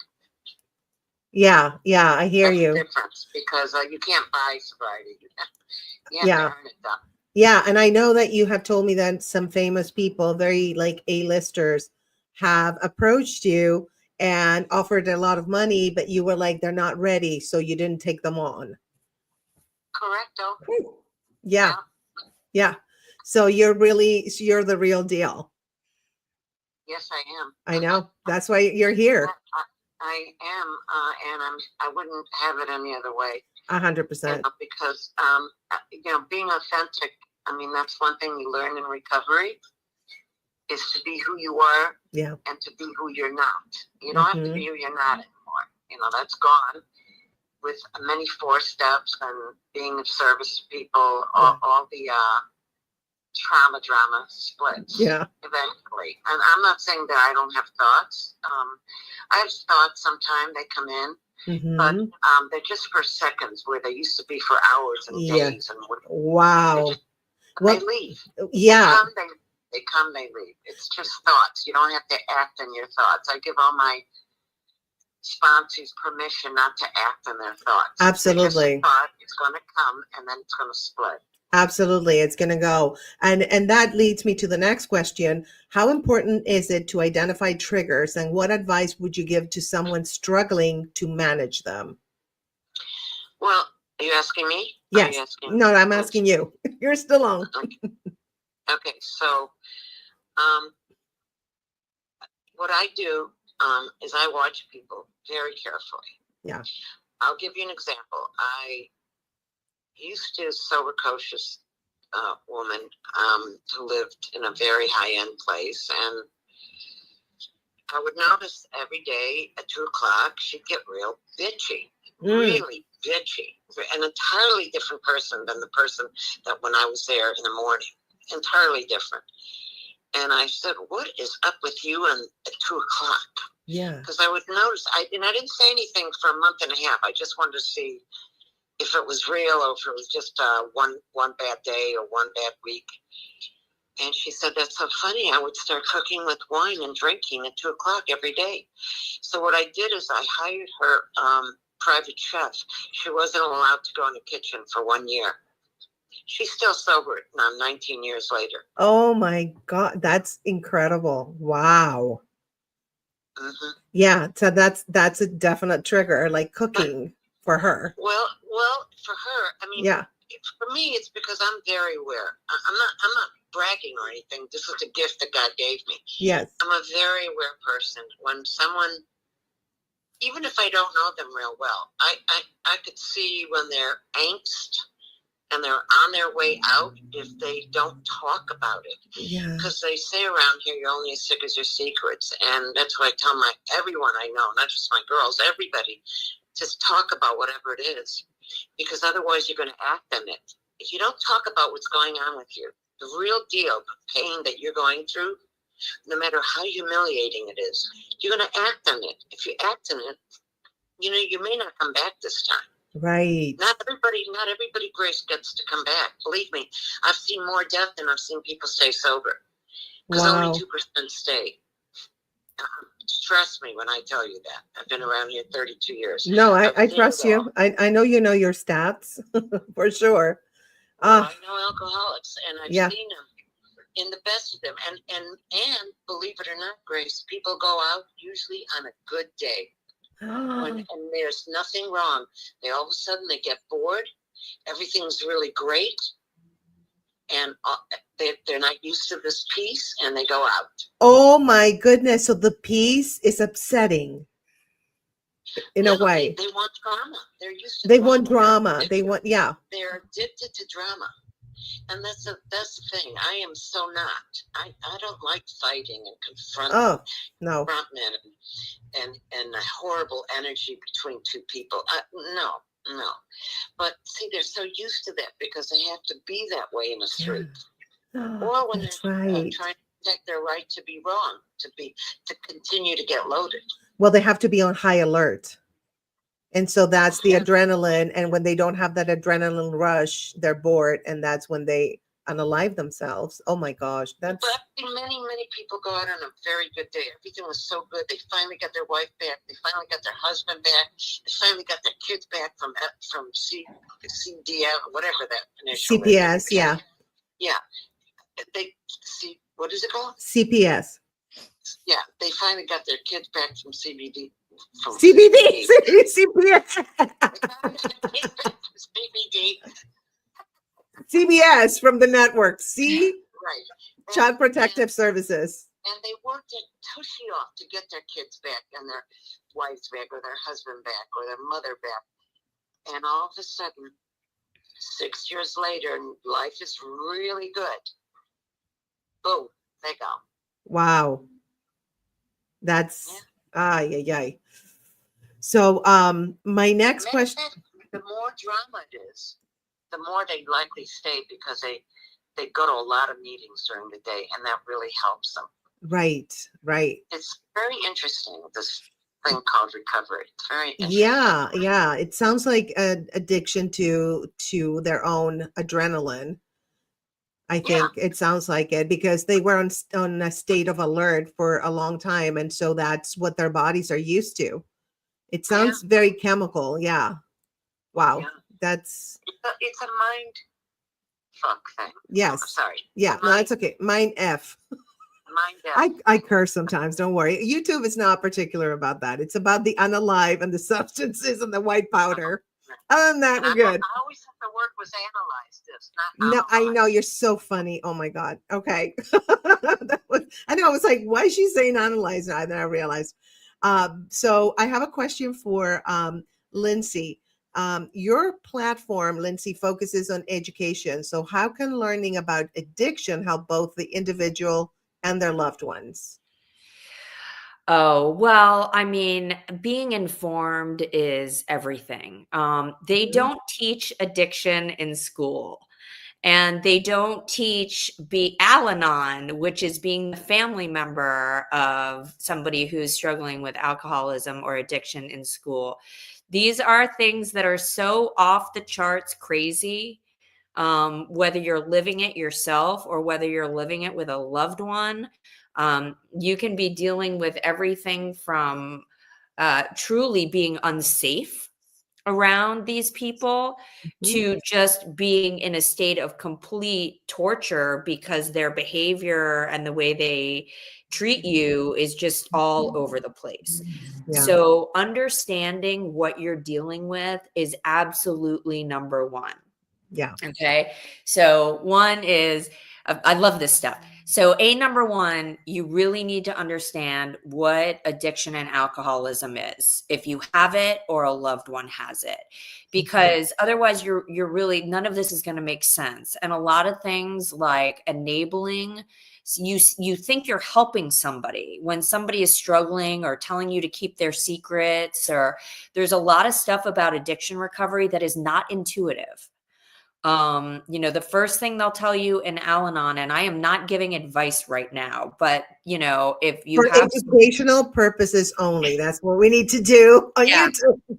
Yeah. I hear That's you. the difference, because you can't buy sobriety. You have to earn it, though. Yeah, and I know that you have told me that some famous people, very like A-listers, have approached you and offered a lot of money, but you were like, they're not ready, so you didn't take them on. Correcto. Yeah. So you're the real deal. Yes, I am. I know. That's why you're here. I am, and I wouldn't have it any other way. 100%. Because being authentic. That's one thing you learn in recovery, is to be who you are. Yeah. And to be who you're not. You don't have to be who you're not anymore. That's gone. With many 4 steps and being of service to people, all the trauma drama splits. Yeah. Eventually. And I'm not saying that I don't have thoughts. I have thoughts sometimes, they come in, but they're just for seconds, where they used to be for hours and days. And wow. They leave. Yeah. They come, they leave. It's just thoughts. You don't have to act on your thoughts. I give all my sponsors permission not to act on their thoughts. Absolutely. It's going to come, and then it's going to split. Absolutely. It's going to go. And that leads me to the next question. How important is it to identify triggers, and what advice would you give to someone struggling to manage them? Well, are you asking me? Yes. No, I'm asking you. You're still on. Okay. So, what I do is I watch people very carefully. Yeah. I'll give you an example. I used to sober coach this woman who lived in a very high-end place, and I would notice every day at 2:00 she'd get real bitchy, really bitchy, an entirely different person than the person that when I was there in the morning, entirely different. And I said, what is up with you at 2:00? Yeah. Because I would notice, I didn't say anything for a month and a half. I just wanted to see if it was real or if it was just one bad day or one bad week. And she said, that's so funny. I would start cooking with wine and drinking at 2:00 every day. So what I did is I hired her private chef. She wasn't allowed to go in the kitchen for 1 year. She's still sober now, 19 years later. Oh my God, that's incredible. Wow. Mm-hmm. Yeah, so that's a definite trigger, like cooking for her. Well, for her, I mean, Yeah. for me, it's because I'm very aware. I'm not bragging or anything. This is a gift that God gave me. Yes. I'm a very aware person. When someone, even if I don't know them real well, I could see when they're angst and they're on their way out if they don't talk about it. Yeah. Because they say around here, you're only as sick as your secrets. And that's what I tell everyone I know, not just my girls, everybody, just talk about whatever it is. Because otherwise you're going to act on it. If you don't talk about what's going on with you, the real deal, the pain that you're going through, no matter how humiliating it is, you're going to act on it. If you act on it, you may not come back this time. Right. Not everybody, Grace, gets to come back. Believe me, I've seen more death than I've seen people stay sober. Because Wow. only 2% stay. Trust me when I tell you that. I've been around here 32 years. No, I I've seen trust it all. you. I know you know your stats for sure. Well, I know alcoholics, and I've Yeah. seen them in the best of them. And believe it or not, Grace, people go out usually on a good day. And there's nothing wrong. They all of a sudden they get bored. Everything's really great, and they're not used to this peace, and they go out. Oh my goodness! So the peace is upsetting in a way. They want drama. They're used to. They want drama. They want They're addicted to drama, and that's the thing. I am so not. I don't like fighting and confronting. Oh no. Men and a horrible energy between two people. No. But see, they're so used to that because they have to be that way in the street. Yeah. Or when That's they're right. trying to protect their right to be wrong, to continue to get loaded. Well, they have to be on high alert. And so that's the adrenaline. And when they don't have that adrenaline rush, they're bored. And that's when they unalive themselves. Oh my gosh. But I've seen many people go out on a very good day. Everything was so good. They finally got their wife back. They finally got their husband back. They finally got their kids back from CDL, whatever that initial CPS, is. yeah. Yeah. They see, what is it called? CPS. Yeah. They finally got their kids back from CBD. CBD. CPS. CBD. CBS from the network. See? Right. Child Protective Services. And they worked their tushy off to get their kids back and their wives back or their husband back or their mother back. And all of a sudden, 6 years later, life is really good. Boom, they go. Wow. That's yeah. So my next question. The more drama it is, the more they likely stay because they go to a lot of meetings during the day, and that really helps them. Right. It's very interesting, this thing called recovery. It's very interesting. Yeah. It sounds like an addiction to their own adrenaline. I think it sounds like it because they were on a state of alert for a long time. And so that's what their bodies are used to. It sounds very chemical. Yeah. Wow. Yeah. That's. It's a mind fuck thing. Yes. Oh, sorry. Yeah. No, it's okay. Mind F. Mind F. I curse sometimes. Don't worry. YouTube is not particular about that. It's about the unalive and the substances and the white powder. Other than that, we're good. I always thought the word was analyze this, not No, I analyze. know you're so funny. Oh my God. Okay. I know. I was like, why is she saying analyze? And then I realized. So I have a question for Lindsey. Your platform, Lindsey, focuses on education. So how can learning about addiction help both the individual and their loved ones? Oh, well, I mean, being informed is everything. They Mhm. don't teach addiction in school. And they don't teach be Al-Anon, which is being the family member of somebody who's struggling with alcoholism or addiction in school. These are things that are so off the charts crazy, whether you're living it yourself or whether you're living it with a loved one. You can be dealing with everything from truly being unsafe around these people Mhm. to just being in a state of complete torture because their behavior and the way they treat you is just all over the place. Yeah. So understanding what you're dealing with is absolutely number one. Yeah. Okay. So one is, I love this stuff. So number one, you really need to understand what addiction and alcoholism is, if you have it or a loved one has it, because otherwise you're really, none of this is going to make sense. And a lot of things like enabling, you think you're helping somebody when somebody is struggling or telling you to keep their secrets, or there's a lot of stuff about addiction recovery that is not intuitive. The first thing they'll tell you in Al-Anon, and I am not giving advice right now, but if you For have educational purposes only. That's what we need to do on yeah, YouTube.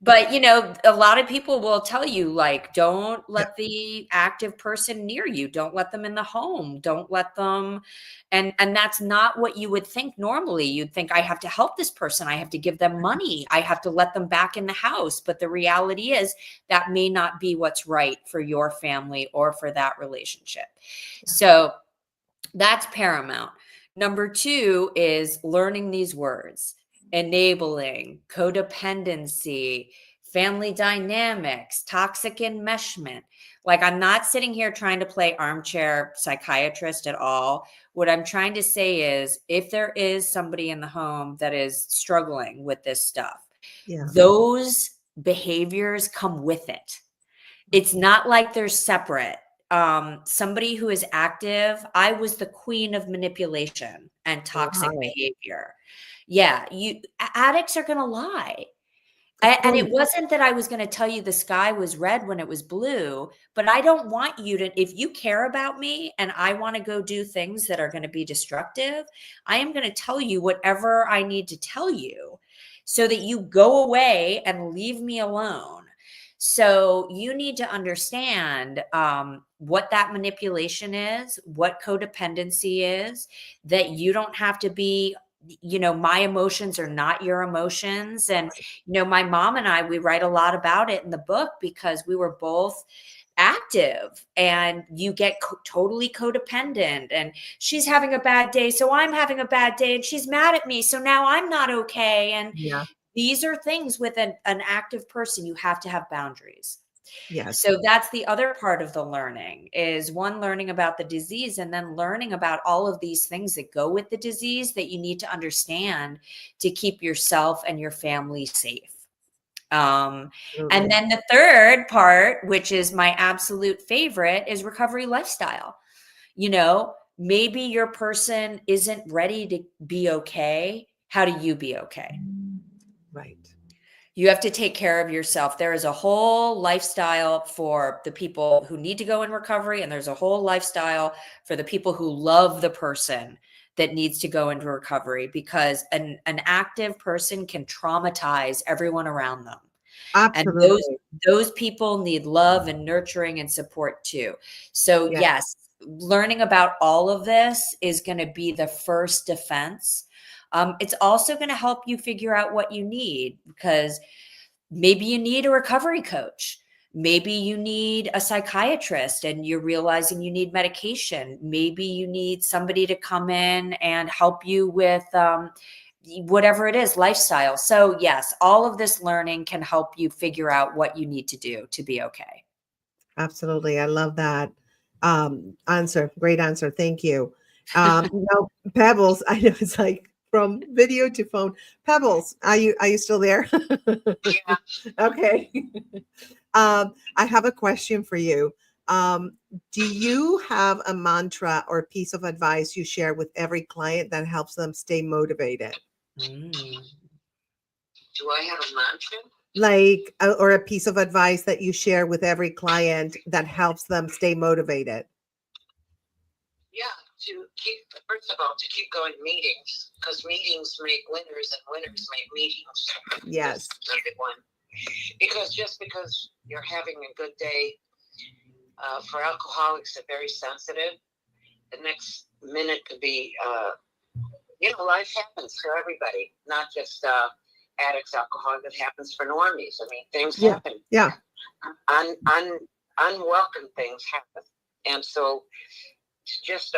but a lot of people will tell you, like, don't Yeah. let the active person near you, don't let them in the home, don't let them, and that's not what you would think normally. You'd think, I have to help this person, I have to give them money, I have to let them back in the house. But the reality is that may not be what's right for your family or for that relationship. So that's paramount. Number two is learning these words: enabling, codependency, family dynamics, toxic enmeshment. Like, I'm not sitting here trying to play armchair psychiatrist at all. What I'm trying to say is, if there is somebody in the home that is struggling with this stuff, Yeah. those behaviors come with it. It's not like they're separate. Somebody who is active, I was the queen of manipulation and toxic Wow. behavior. Yeah, addicts are going to lie. Of And course. it wasn't that I was going to tell you the sky was red when it was blue, but I don't want you to, if you care about me and I want to go do things that are going to be destructive, I am going to tell you whatever I need to tell you so that you go away and leave me alone. So you need to understand what that manipulation is, what codependency is, that you don't have to be, my emotions are not your emotions. And my mom and I, we write a lot about it in the book because we were both active, and you get totally codependent, and she's having a bad day, so I'm having a bad day, and she's mad at me, so now I'm not okay. And Yeah. these are things with an active person. You have to have boundaries. Yes. So that's the other part of the learning, is one, learning about the disease, and then learning about all of these things that go with the disease that you need to understand to keep yourself and your family safe. And Absolutely. then the third part, which is my absolute favorite, is recovery lifestyle. Maybe your person isn't ready to be okay. How do you be okay? Right. You have to take care of yourself. There is a whole lifestyle for the people who need to go in recovery, and there's a whole lifestyle for the people who love the person that needs to go into recovery, because an active person can traumatize everyone around them. And Absolutely. those people need love and nurturing and support too. So Yeah. yes, learning about all of this is going to be the first defense. It's also going to help you figure out what you need, because maybe you need a recovery coach. Maybe you need a psychiatrist and you're realizing you need medication. Maybe you need somebody to come in and help you with whatever it is, lifestyle. So yes, all of this learning can help you figure out what you need to do to be okay. Absolutely. I love that answer. Great answer. Thank you. Pebbles, I know it's like from video to phone. Pebbles, are you still there? Yeah. Okay. I have a question for you. Do you have a mantra or piece of advice you share with every client that helps them stay motivated? Mm. Do I have a mantra? Like, or a piece of advice that you share with every client that helps them stay motivated? Yeah, to keep, first of all, to keep going meetings, because meetings make winners and winners make meetings. Yes. That's number one. Because just because you're having a good day, for alcoholics, they're very sensitive. The next minute could be, life happens for everybody, not just addicts, alcoholics. It happens for normies. I mean, things happen. Yeah. Unwelcome things happen. And so just,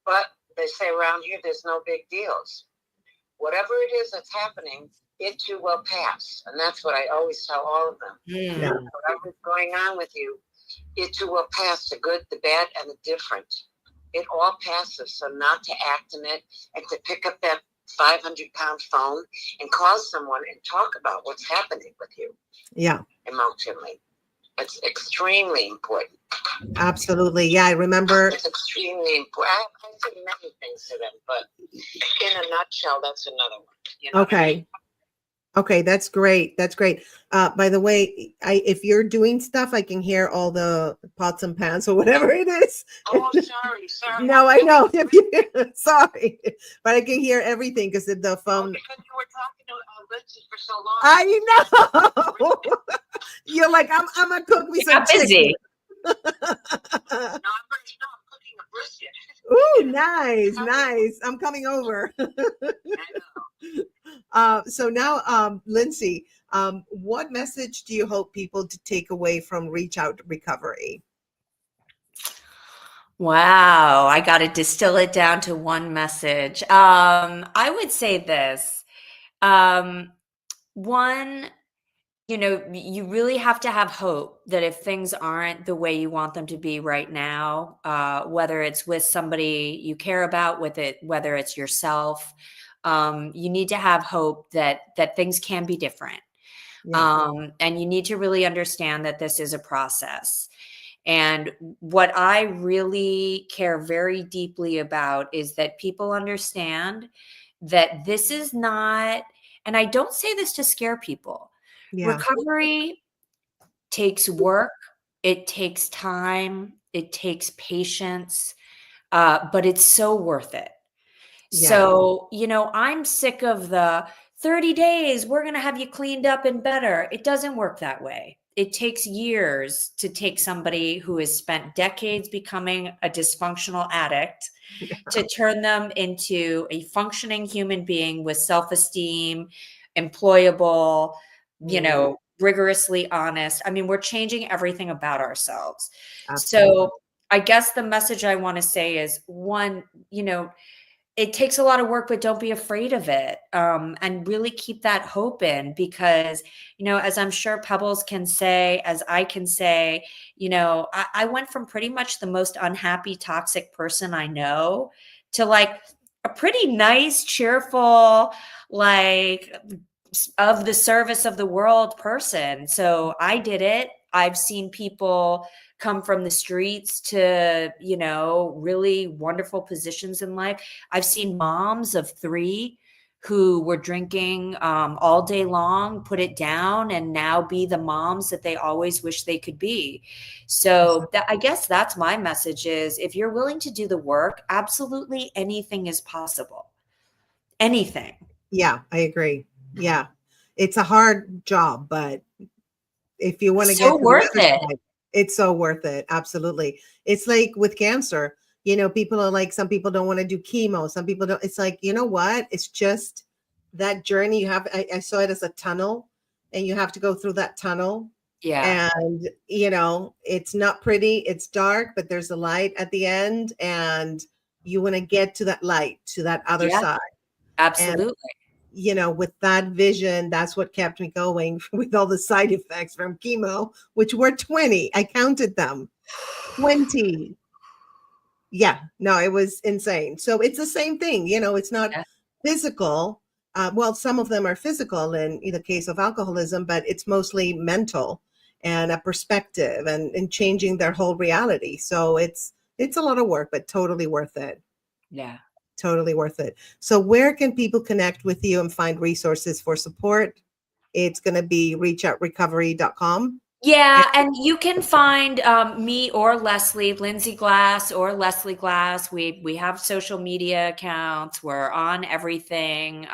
but they say around here, there's no big deals. Whatever it is that's happening, it too will pass. And that's what I always tell all of them. Yeah. Whatever's going on with you, it too will pass, the good, the bad, and the different. It all passes. So not to act in it and to pick up that 500-pound phone and call someone and talk about what's happening with you. Yeah. Emotionally. It's extremely important. Absolutely. Yeah. I remember. It's extremely important. I said many things to them, but in a nutshell, that's another one. You know Okay. what I mean? Okay, that's great. That's great. By the way, if you're doing stuff, I can hear all the pots and pans or whatever it is. Oh, sorry. No, I know. Sorry, but I can hear everything because the Oh, phone. because you were talking to Lindsey for so long. I know. You're like, I'm gonna cook me You some got busy. No, I'm cooking a brisket. Ooh, nice. I'm coming over. I know. So now, Lindsey, what message do you hope people to take away from Reach Out Recovery? Wow, I got to distill it down to one message. I would say this. One, you really have to have hope that if things aren't the way you want them to be right now, whether it's with somebody you care about, whether it's yourself, you need to have hope that things can be different. Yeah. And you need to really understand that this is a process. And what I really care very deeply about is that people understand that this is not, and I don't say this to scare people. Yeah. Recovery takes work, it takes time, it takes patience, but it's so worth it. Yeah. So, I'm sick of the 30 days, we're going to have you cleaned up and better. It doesn't work that way. It takes years to take somebody who has spent decades becoming a dysfunctional addict to turn them into a functioning human being with self-esteem, employable, rigorously honest. I mean, we're changing everything about ourselves. Absolutely. So I guess the message I want to say is, one, it takes a lot of work, but don't be afraid of it. And really keep that hope in, because, as I'm sure Pebbles can say, as I can say, I went from pretty much the most unhappy, toxic person I know to like a pretty nice, cheerful, like of the service of the world person. So I did it. I've seen people come from the streets to, really wonderful positions in life. I've seen moms of 3 who were drinking all day long, put it down, and now be the moms that they always wish they could be. So I guess that's my message is, if you're willing to do the work, absolutely anything is possible. Anything. Yeah, I agree. Yeah. It's a hard job, but if you want to get to the worth other side, it's so worth it. Absolutely. It's like with cancer, people are like, some people don't want to do chemo. Some people don't. It's like, you know what? It's just that journey you have. I saw it as a tunnel, and you have to go through that tunnel. Yeah. And, it's not pretty. It's dark, but there's a light at the end, and you want to get to that light, to that other side. Absolutely. And, with that vision, that's what kept me going with all the side effects from chemo, which were 20. I counted them. 20. Yeah, no, it was insane. So it's the same thing. It's not physical. Well, some of them are physical in the case of alcoholism, but it's mostly mental and a perspective and changing their whole reality. So it's a lot of work, but totally worth it. Yeah. Totally worth it. So where can people connect with you and find resources for support? It's going to be reachoutrecovery.com. Yeah, and you can find me or Leslie, Lindsey Glass or Leslie Glass. We have social media accounts. We're on everything.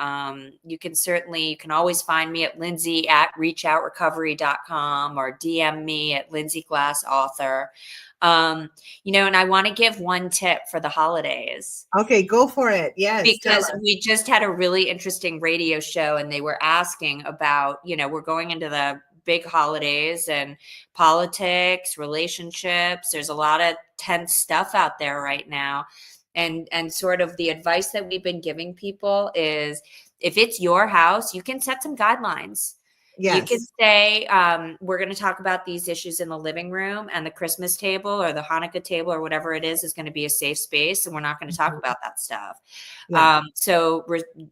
You can always find me at Lindsey at reachoutrecovery.com or DM me at Lindsey Glass author. And I want to give one tip for the holidays. Okay, go for it. Yes. Because we just had a really interesting radio show and they were asking about, we're going into the big holidays and politics, relationships. There's a lot of tense stuff out there right now. And sort of the advice that we've been giving people is if it's your house, you can set some guidelines. Yes. You could say, we're going to talk about these issues in the living room, and the Christmas table or the Hanukkah table or whatever it is going to be a safe space. And we're not going to talk about that stuff. Yeah. So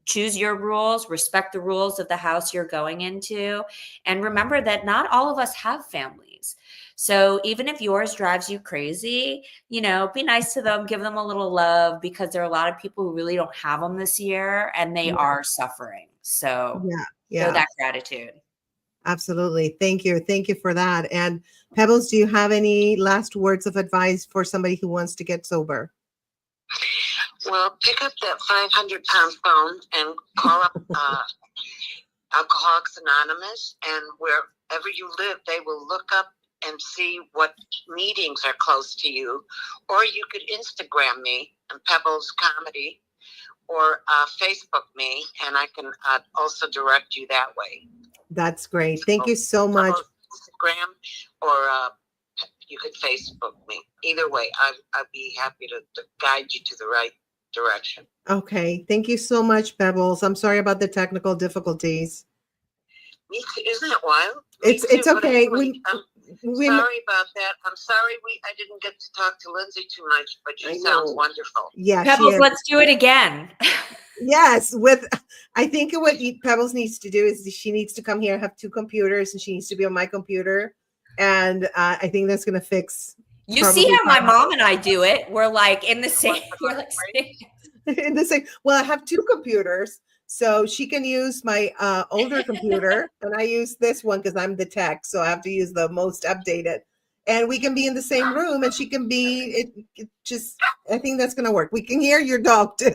choose your rules, respect the rules of the house you're going into. And remember that not all of us have families. So even if yours drives you crazy, be nice to them, give them a little love, because there are a lot of people who really don't have them this year and they are suffering. So show that gratitude. Absolutely. Thank you. Thank you for that. And Pebbles, do you have any last words of advice for somebody who wants to get sober? Well, pick up that 500-pound phone and call up Alcoholics Anonymous, and wherever you live, they will look up and see what meetings are close to you. Or you could Instagram me and Pebbles Comedy, or Facebook me, and I can also direct you that way. That's great. Thank you so much. Instagram, or you could Facebook me. Either way, I'd be happy to guide you to the right direction. Okay. Thank you so much, Pebbles. I'm sorry about the technical difficulties. Me too. Isn't it wild? It's okay. Anyway, sorry about that. I'm sorry I didn't get to talk to Lindsey too much, but she sounds wonderful. Yeah, Pebbles, let's do it again. Yes, I think what Pebbles needs to do is she needs to come here, have two computers, and she needs to be on my computer. And I think that's going to fix. You see how my mom and I do it? We're like in the same. We're like in the same. Well, I have two computers, so she can use my older computer, and I use this one because I'm the tech, so I have to use the most updated. And we can be in the same room, and she can be. I think that's going to work. We can hear your dog too.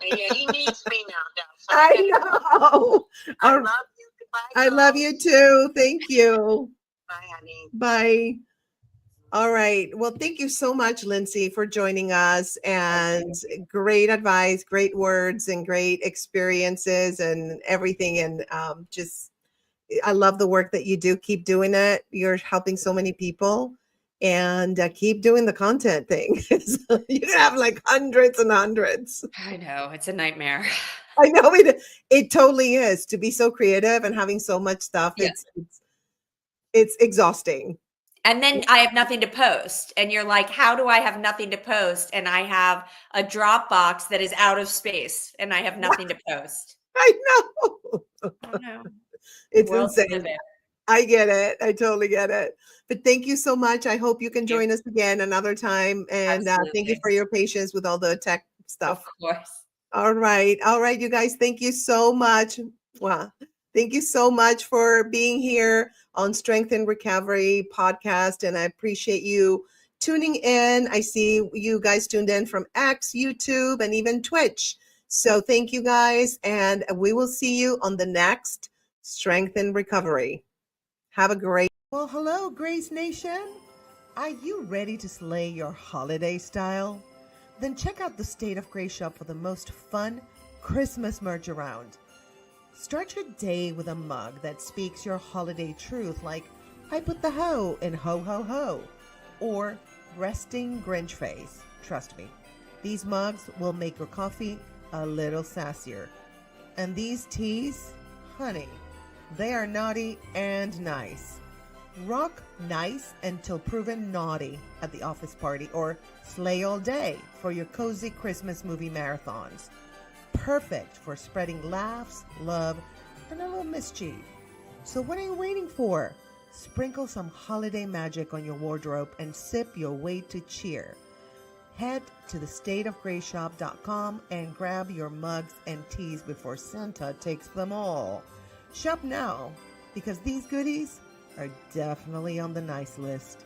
Yeah, he needs me now, so I know. I love you. Goodbye, I love you too. Thank you. Bye, honey. Bye. All right. Well, thank you so much, Lindsey, for joining us, and great advice, great words, and great experiences and everything. And I love the work that you do. Keep doing it. You're helping so many people, and keep doing the content thing. You have like hundreds and hundreds. I know, it's a nightmare. I know it totally is, to be so creative and having so much stuff. Yeah. It's exhausting. And then I have nothing to post. And you're like, how do I have nothing to post? And I have a Dropbox that is out of space and I have nothing to post. I know. I know. It's insane. I get it. I totally get it. But thank you so much. I hope you can join us again another time. And thank you for your patience with all the tech stuff. Of course. All right. All right, you guys. Thank you so much. Wow. Thank you so much for being here on Strength and Recovery podcast. And I appreciate you tuning in. I see you guys tuned in from X, YouTube, and even Twitch. So thank you guys. And we will see you on the next Strength and Recovery. Have a great. Well, hello, Grace Nation. Are you ready to slay your holiday style? Then check out the State of Grace shop for the most fun Christmas merch around. Start your day with a mug that speaks your holiday truth, like I put the hoe in ho ho ho, or resting Grinch face. Trust me, these mugs will make your coffee a little sassier. And these teas, honey, they are naughty and nice. Rock nice until proven naughty at the office party, or slay all day for your cozy Christmas movie marathons. Perfect for spreading laughs, love, and a little mischief. So what are you waiting for? Sprinkle some holiday magic on your wardrobe and sip your way to cheer. Head to thestateofgrayshop.com and grab your mugs and teas before Santa takes them all. Shop now, because these goodies are definitely on the nice list.